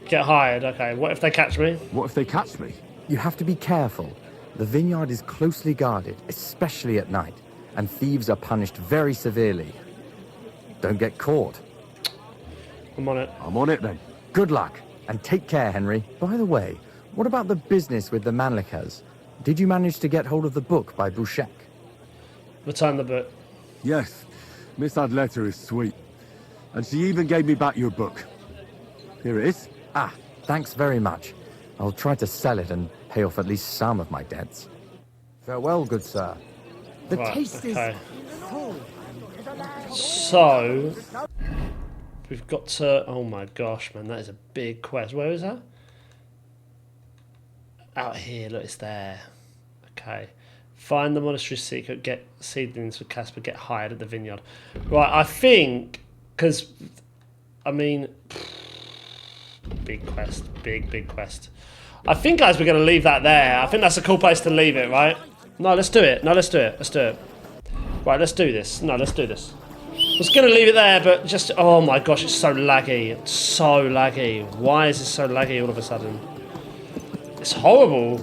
A: Get hired, okay. What if they catch me?
C: What if they catch me?
F: You have to be careful. The vineyard is closely guarded, especially at night, and thieves are punished very severely. Don't get caught.
A: I'm on it.
C: I'm on it then.
F: Good luck, and take care, Henry. By the way, what about the business with the Manlikas? Did you manage to get hold of the book by Bouchek?
A: Return the book.
C: Yes. Miss Adletter is sweet. And she even gave me back your book. Here it is.
F: Ah, thanks very much. I'll try to sell it and pay off at least some of my debts. Farewell, good sir. The
A: Right,
F: taste
A: okay.
F: is full.
A: So, we've got to... Oh my gosh, man, that is a big quest. Where is that? Out here, look, it's there. Okay. Find the monastery secret, get seedlings for Casper, get hired at the vineyard. Right, I think... Because, I mean... Big quest. Big quest. I think, guys, we're going to leave that there. I think that's a cool place to leave it, right? No, let's do it. Let's do it. Right, let's do this. I was going to leave it there, but just... Oh my gosh, it's so laggy. It's so laggy. Why is it so laggy all of a sudden? It's horrible.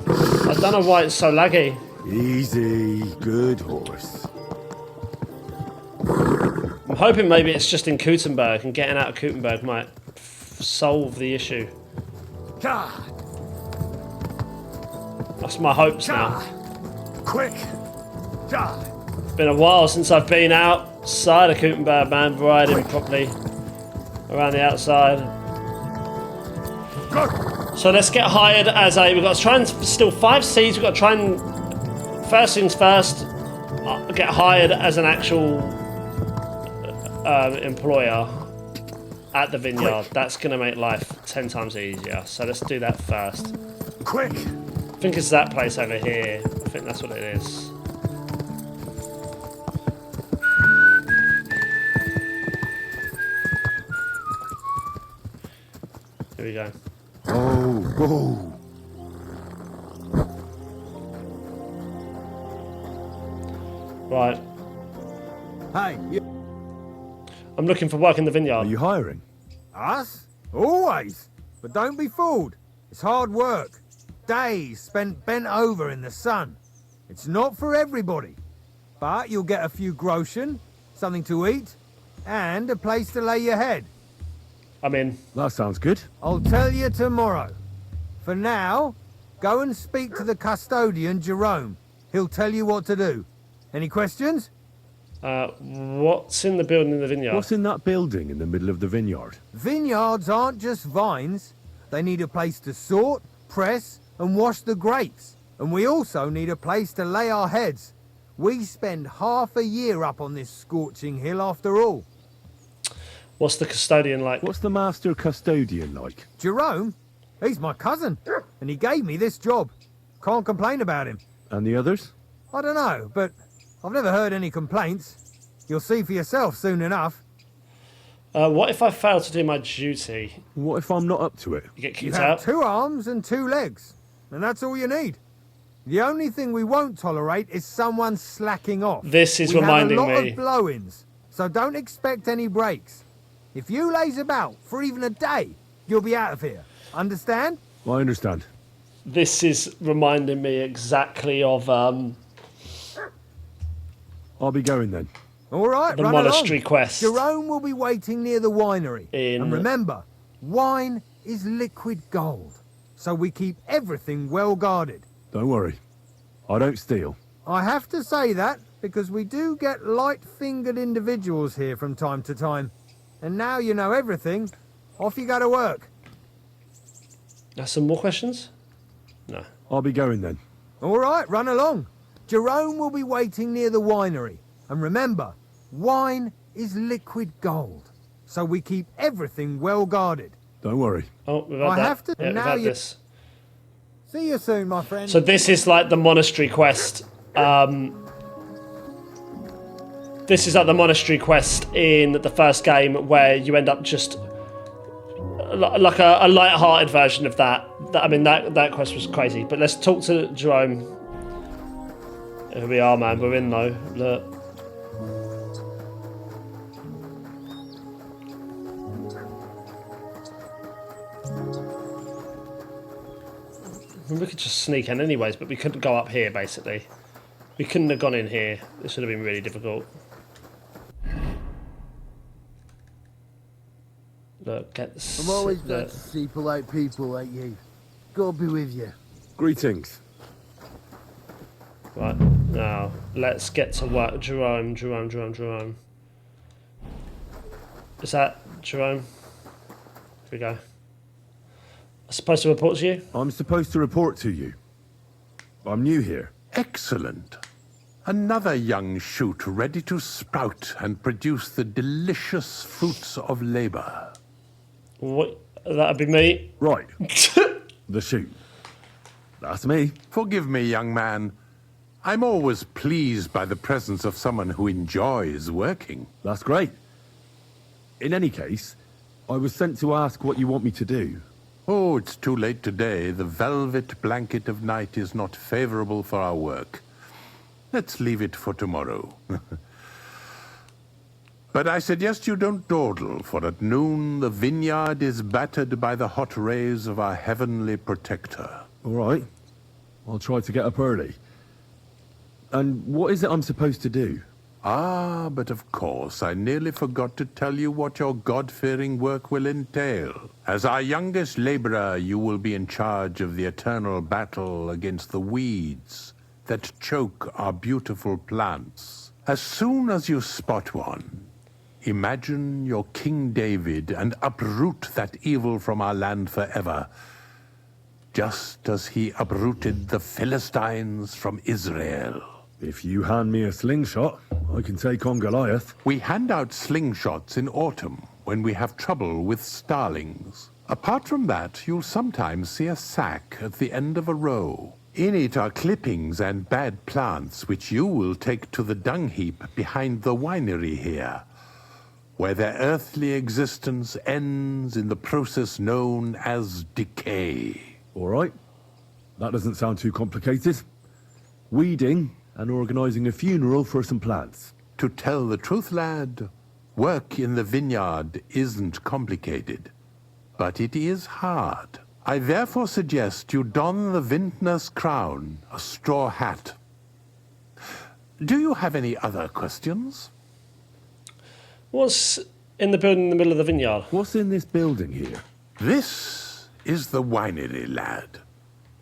A: I don't know why it's so laggy.
C: Easy. Good horse.
A: I'm hoping maybe it's just in Kuttenberg, and getting out of Kuttenberg might solve the issue. That's my hopes now.
G: Quick!
A: It's been a while since I've been outside of Kuttenberg, man, riding properly around the outside.
G: Good!
A: So let's get hired as a... We've got to try and steal 5 seeds. We've got to try and... First things first, get hired as an actual employer at the Vineyard. That's going to make life 10 times easier. So let's do that first.
G: Quick!
A: I think it's that place over here. I think that's what it is. Here we go.
G: Oh.
A: Right.
G: Hey,
A: I'm looking for work in the Vineyard.
C: Are you hiring?
G: us? Always. But don't be fooled. It's hard work. Days spent bent over in the sun. It's not for everybody. But you'll get a few groschen, something to eat, and a place to lay your head.
A: I'm in.
C: That sounds good.
G: I'll tell you tomorrow. For now, go and speak to the custodian, Jerome. He'll tell you what to do. Any questions?
A: What's in the building in the Vineyard?
C: What's in that building in the middle of the vineyard?
G: Vineyards aren't just vines. They need a place to sort, press, and wash the grapes. And we also need a place to lay our heads. We spend half a year up on this scorching hill after all.
A: What's the custodian like?
C: What's the master custodian like?
G: Jerome? He's my cousin, and he gave me this job. Can't complain about him.
C: And the others?
G: I don't know, but I've never heard any complaints. You'll see for yourself soon enough.
A: What if I fail to do my duty?
C: What if I'm not up to it?
A: You get
G: You
A: kicked
G: have
A: out?
G: 2 arms and 2 legs, and that's all you need. The only thing we won't tolerate is someone slacking off.
A: This is
G: we
A: reminding
G: have a lot
A: me.
G: of blow-ins, so don't expect any breaks. If you laze about for even a day, you'll be out of here. Understand?
C: I understand.
A: This is reminding me exactly of
C: I'll be going then.
G: All right,
A: the
G: run
A: monastery
G: along.
A: quest.
G: Jerome will be waiting near the winery. And remember, wine is liquid gold, so we keep everything well guarded.
C: Don't worry. I don't steal.
G: I have to say that because we do get light-fingered individuals here from time to time. And now you know everything, off you go to work.
A: Some more questions? No.
C: I'll be going then.
G: All right, run along. Jerome will be waiting near the winery. And remember, wine is liquid gold, so we keep everything well guarded.
C: Don't worry.
A: Oh, we've had
G: I
A: that.
G: have to.
A: Yeah, we've
G: Now
A: had
G: you.
A: this.
G: See you soon, my friend.
A: So this is like the monastery quest. This is like the monastery quest in the first game where you end up just like a light-hearted version of that. I mean, that quest was crazy. But let's talk to Jerome. Here we are, man. We're in though. Look. We could just sneak in anyways, but we couldn't go up here, basically. We couldn't have gone in here. This would have been really difficult. Look, get this.
G: I'm always glad to see polite people like you. God be with you.
C: Greetings.
A: Right, now, let's get to work. Jerome. Is that Jerome? Here we go. I'm supposed to report to you?
C: I'm supposed to report to you. I'm new here.
H: Excellent. Another young shoot ready to sprout and produce the delicious fruits of labor.
A: What? That'd be me.
C: Right. The shoot. That's me.
H: Forgive me, young man. I'm always pleased by the presence of someone who enjoys working.
C: That's great. In any case, I was sent to ask what you want me to do.
H: Oh, it's too late today. The velvet blanket of night is not favorable for our work. Let's leave it for tomorrow. But I suggest you don't dawdle, for at noon the vineyard is battered by the hot rays of our heavenly protector.
C: All right. I'll try to get up early. And what is it I'm supposed to do?
H: Ah, but of course, I nearly forgot to tell you what your God-fearing work will entail. As our youngest laborer, you will be in charge of the eternal battle against the weeds that choke our beautiful plants. As soon as you spot one, imagine you're King David and uproot that evil from our land forever.
O: just as he uprooted the Philistines from Israel.
C: If you hand me a slingshot, I can take on Goliath.
O: We hand out slingshots in autumn when we have trouble with starlings. Apart from that, you'll sometimes see a sack at the end of a row. In it are clippings and bad plants which you will take to the dung heap behind the winery here, where their earthly existence ends in the process known as decay.
C: All right. That doesn't sound too complicated. Weeding and organising a funeral for some plants.
O: To tell the truth, lad, work in the vineyard isn't complicated, but it is hard. I therefore suggest you don the vintner's crown, a straw hat. Do you have any other questions?
A: What's in the building in the middle of the vineyard?
C: What's in this building here?
O: This is the winery, lad.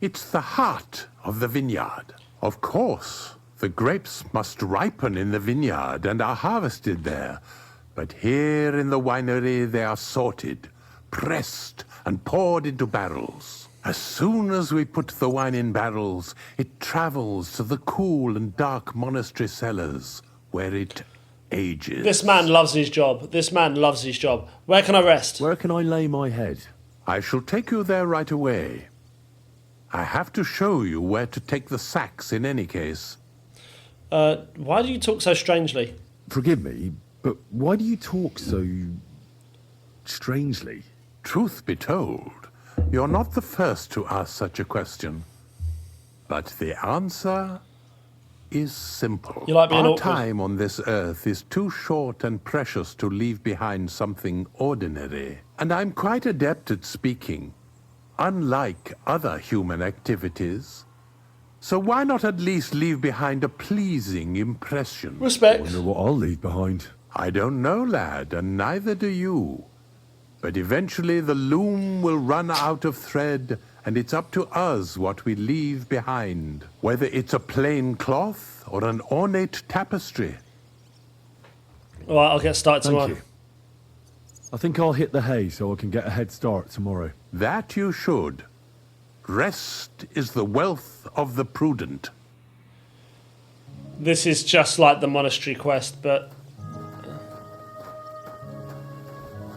O: It's the heart of the vineyard. Of course, the grapes must ripen in the vineyard and are harvested there. But here in the winery they are sorted, pressed, and poured into barrels. As soon as we put the wine in barrels, it travels to the cool and dark monastery cellars, where it ages.
A: This man loves his job. This man loves his job. Where can I rest?
C: Where can I lay my head?
O: I shall take you there right away. I have to show you where to take the sacks in any case.
A: Why do you talk so strangely?
C: Forgive me, but why do you talk so strangely?
O: Truth be told, you're not the first to ask such a question. But the answer is simple.
A: You like being
O: Our
A: awkward?
O: time on this earth is too short and precious to leave behind something ordinary. And I'm quite adept at speaking, unlike other human activities. So why not at least leave behind a pleasing impression?
A: Respect.
C: I wonder what I'll leave behind.
O: I don't know, lad, and neither do you. But eventually the loom will run out of thread, and it's up to us what we leave behind, whether it's a plain cloth or an ornate tapestry.
A: All right, I'll get started tomorrow.
C: Thank you. I think I'll hit the hay so I can get a head start tomorrow.
O: That you should. Rest is the wealth of the prudent.
A: This is just like the monastery quest, but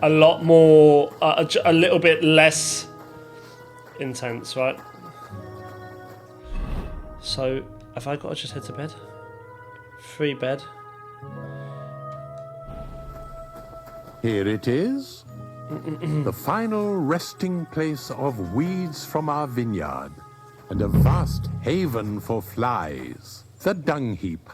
A: a lot more, a little bit less intense, right? So, have I got to just head to bed? Free bed.
O: Here it is. The final resting place of weeds from our vineyard, and a vast haven for flies, the dung heap.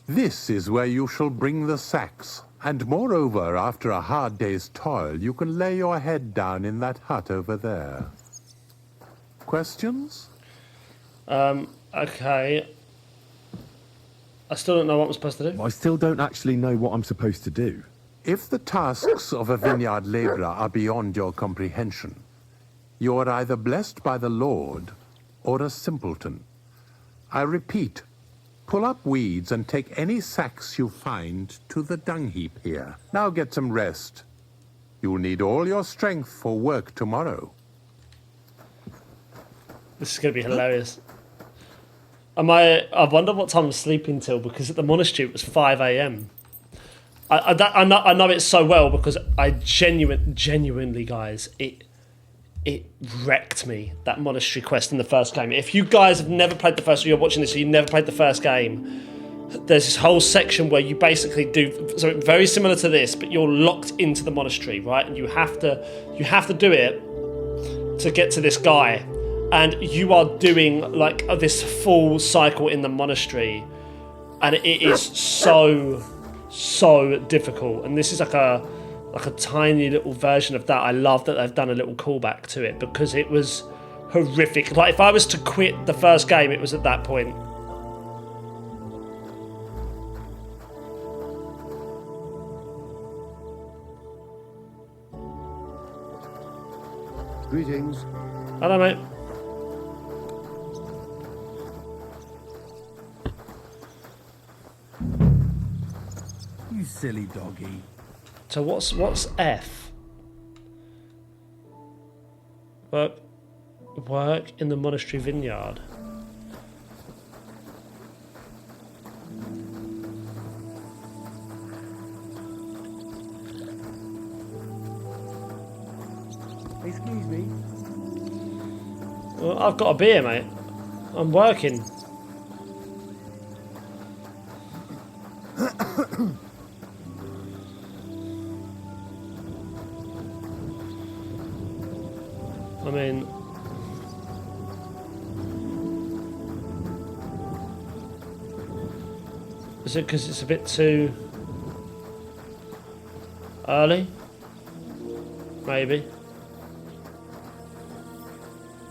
O: This is where you shall bring the sacks, and moreover, after a hard day's toil, you can lay your head down in that hut over there. Questions?
A: Okay. I still don't know what I'm supposed to do.
C: I still don't actually know what I'm supposed to do.
O: If the tasks of a vineyard labourer are beyond your comprehension, you are either blessed by the Lord or a simpleton. I repeat, pull up weeds and take any sacks you find to the dung heap here. Now get some rest. You'll need all your strength for work tomorrow.
A: This is going to be hilarious. I wonder what time I'm sleeping till, because at the monastery it was 5 a.m. I know it so well because I genuinely, guys, it wrecked me, that monastery quest in the first game. If you guys have never played the first, or you're watching this and you've never played the first game, there's this whole section where you basically do something very similar to this, but you're locked into the monastery, right? And you have to do it to get to this guy, and you are doing like this full cycle in the monastery, and it is so difficult. And this is like a tiny little version of that. I love that they've done a little callback to it because it was horrific. Like if I was to quit the first game, it was at that point.
D: Greetings.
A: Hello, mate.
G: You silly doggy.
A: So what's F? Work. Work in the monastery vineyard.
F: Excuse me.
A: Well, I've got a beer, mate. I'm working. I mean... Is it because it's a bit too... early? Maybe.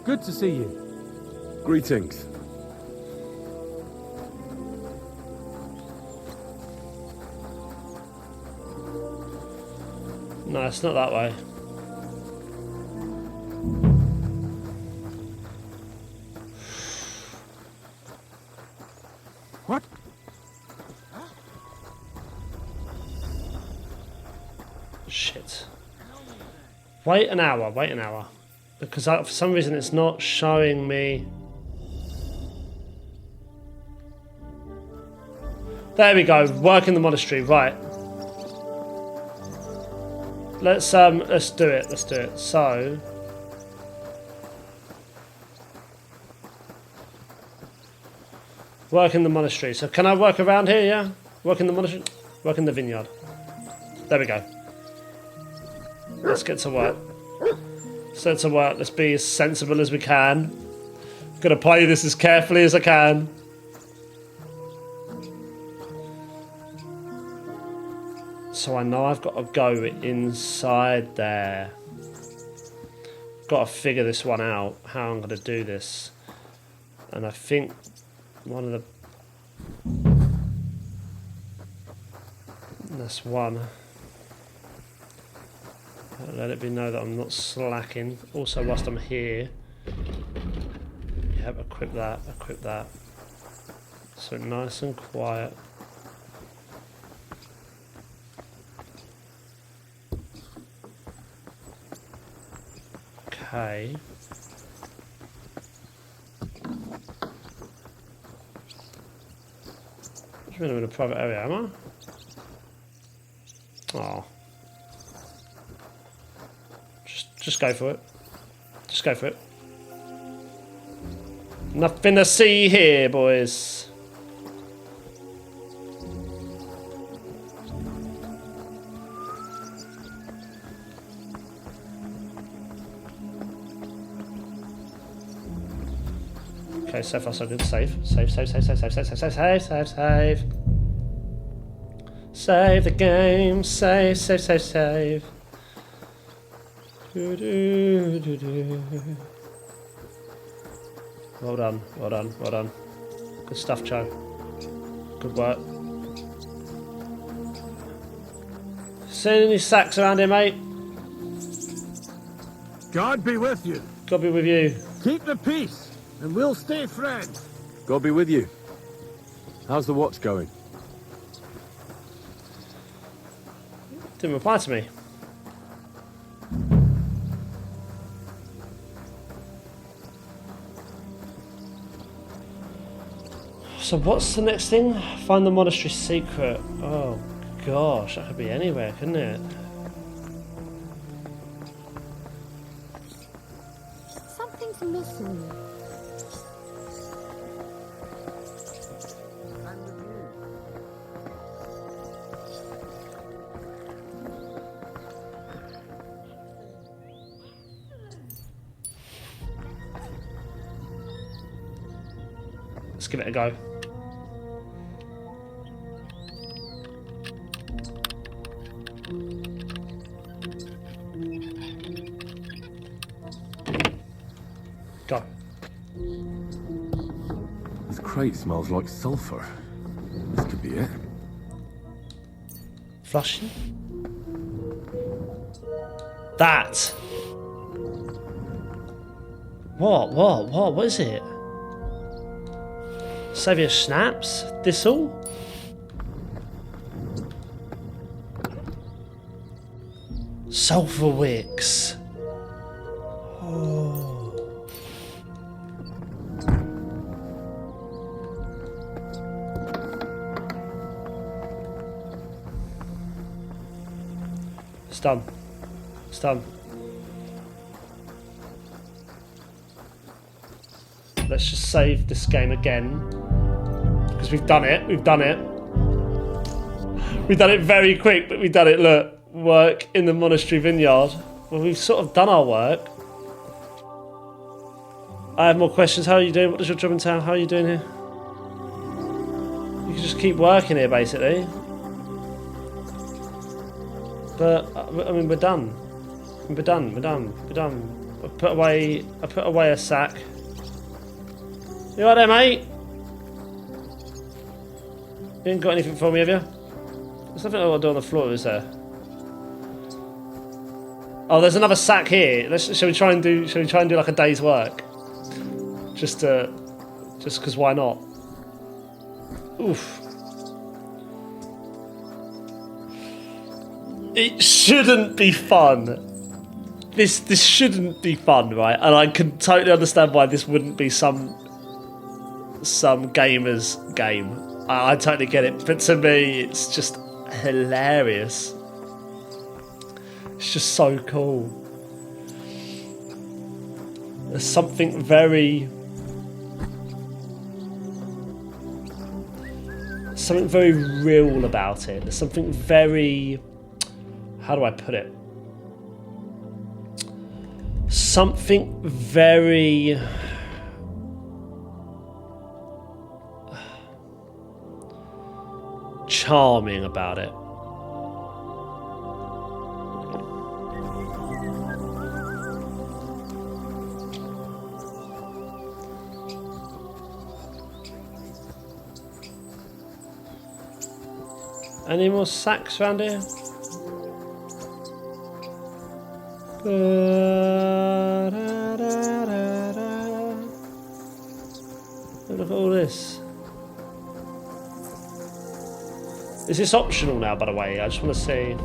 F: Good to see you.
C: Greetings.
A: No, it's not that way.
F: What?
A: Shit. Wait an hour, wait an hour. Because for some reason it's not showing me... There we go, work in the monastery, right. Let's do it, let's do it. So... Work in the monastery. So can I work around here, yeah? Work in the monastery? Work in the vineyard. There we go. Let's get to work. Let's to work. Let's be as sensible as we can. Gonna play this as carefully as I can. So I know I've got to go inside there. Got to figure this one out, how I'm gonna do this. And I think one of the... That's one. Let it be known that I'm not slacking. Also, whilst I'm here, yep, equip that, equip that. So nice and quiet. Okay. I'm in a private area, am I? Oh. Just go for it. Just go for it. Nothing to see here, boys. Okay, so far so good. Save. Save, save, save, save, save, save, save, save, save, save, save. Save the game. Save, save, save, save. Well done, well done, well done. Good stuff, Joe. Good work. Seeing any sacks around here, mate?
G: God be with you.
A: God be with you.
G: Keep the peace, and we'll stay friends.
C: God be with you. How's the watch going?
A: Didn't reply to me. So what's the next thing? Find the monastery secret. Oh gosh, that could be anywhere, couldn't it?
J: Something's missing.
A: Let's give it a go. Go.
C: This crate smells like sulfur. This could be it.
A: Flushing? That! What is it? Saviour Snaps? Thistle? Sulfur wicks. Oh. done. It's done. Let's just save this game again. Because we've done it. We've done it. We've done it very quick, but we've done it. Look. Work in the monastery vineyard. Well, we've sort of done our work. I have more questions. How are you doing? What does your job in town? How are you doing here? You can just keep working here, basically. But I mean, we're done. We're done. We're done. We're done. I put away a sack. You right there, mate? You ain't got anything for me, have you? There's nothing I want to do on the floor, is there? Oh, there's another sack here. Shall we try and do like a day's work? Just because why not? Oof. It shouldn't be fun. This shouldn't be fun, right? And I can totally understand why this wouldn't be some gamer's game. I totally get it, but to me, it's just hilarious. It's just so cool. There's something very real about it. There's something very, how do I put it? Something very charming about it. Any more sacks around here? Look at all this. Is this optional now, by the way? I just want to see.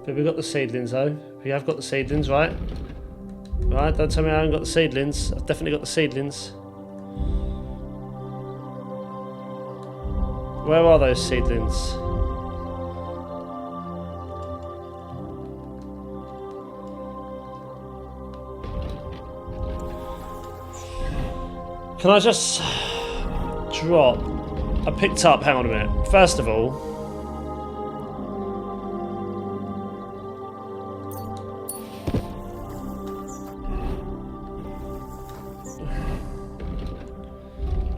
A: Have we got the seedlings though? We have got the seedlings, right? Right, don't tell me I haven't got the seedlings. I've definitely got the seedlings. Where are those seedlings? Can I just drop? I picked up, hang on a minute. First of all,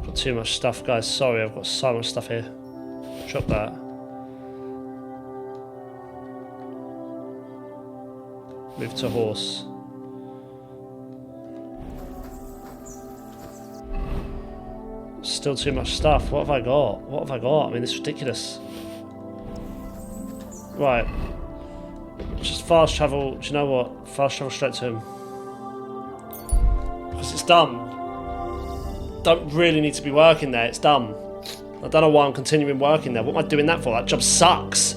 A: got too much stuff, guys. Sorry, I've got so much stuff here. Drop that. Move to horse. Still too much stuff. What have I got? What have I got? I mean, it's ridiculous. Right. Just fast travel. Do you know what? Fast travel straight to him. Because it's done. Don't really need to be working there. It's done. I don't know why I'm continuing working there. What am I doing that for? That job sucks.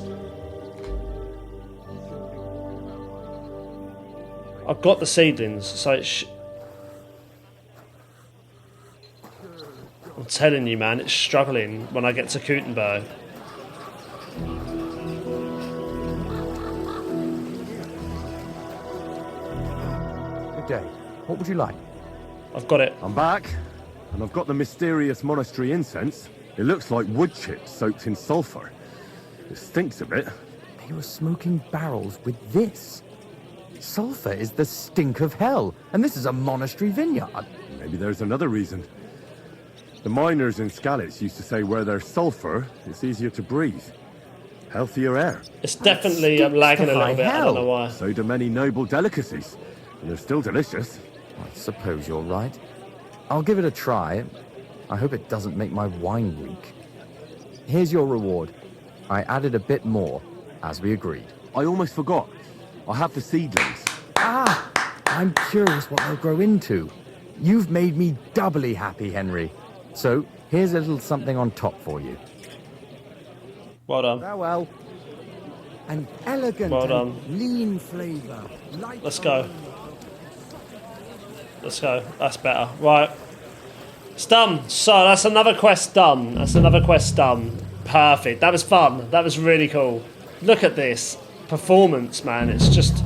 A: I've got the seedlings, so it's... I'm telling you, man, it's struggling when I get to Gutenberg.
F: Good day. What would you like?
A: I've got it.
C: I'm back, and I've got the mysterious monastery incense. It looks like wood chips soaked in sulfur. It stinks a bit.
F: They were smoking barrels with this. Sulfur is the stink of hell, and this is a monastery vineyard.
C: Maybe there's another reason. The miners in Skalitz used to say where there's sulfur, it's easier to breathe. Healthier air.
A: It's definitely lagging a little bit, I don't know why.
C: So do many noble delicacies, and they're still delicious.
F: I suppose you're right. I'll give it a try. I hope it doesn't make my wine weak. Here's your reward. I added a bit more, as we agreed.
C: I almost forgot. I have the seedlings.
F: Ah! I'm curious what they'll grow into. You've made me doubly happy, Henry. So, here's a little something on top for you.
A: Well done.
F: Farewell. An elegant
A: well done.
F: And lean flavour.
A: Let's go. Let's go. That's better. Right. It's done. So that's another quest done. That's another quest done. Perfect. That was fun. That was really cool. Look at this performance, man. It's just...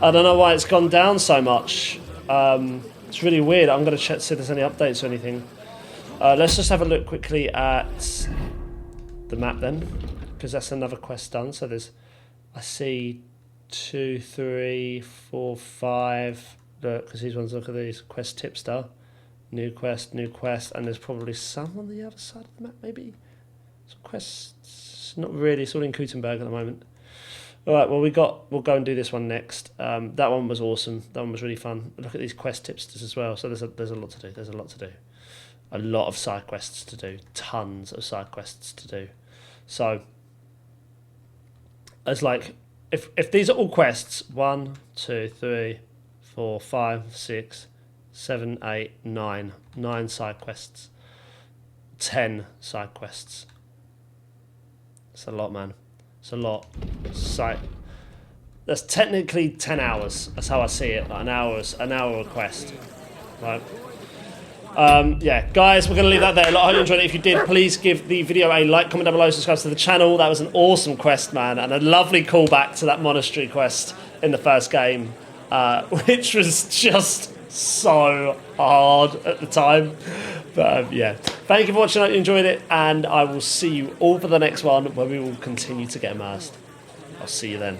A: I don't know why it's gone down so much. It's really weird. I'm going to check see if there's any updates or anything. Let's just have a look quickly at the map then, because that's another quest done. So there's... I see 2, 3, 4, 5. Look, because these ones, look at these. Quest tipster. New quest, and there's probably some on the other side of the map, maybe? Some quests, not really, it's all in Gutenberg at the moment. Alright, well we'll go and do this one next. That one was awesome, that one was really fun. Look at these quest tipsters as well, so there's a lot to do, A lot of side quests to do, tons of side quests to do. So, it's like, if these are all quests, 1, 2, 3, 4, 5, 6, 7, 8, 9. 9 side quests. 10 side quests. It's a lot, man. It's a lot. That's technically 10 hours. That's how I see it. Like an hour a quest. Right. Yeah, guys, we're going to leave that there. I hope you enjoyed it. If you did, please give the video a like, comment down below, subscribe to the channel. That was an awesome quest, man, and a lovely callback to that monastery quest in the first game, which was just so hard at the time. But yeah, thank you for watching. I hope you enjoyed it, and I will see you all for the next one where we will continue to get immersed. I'll see you then.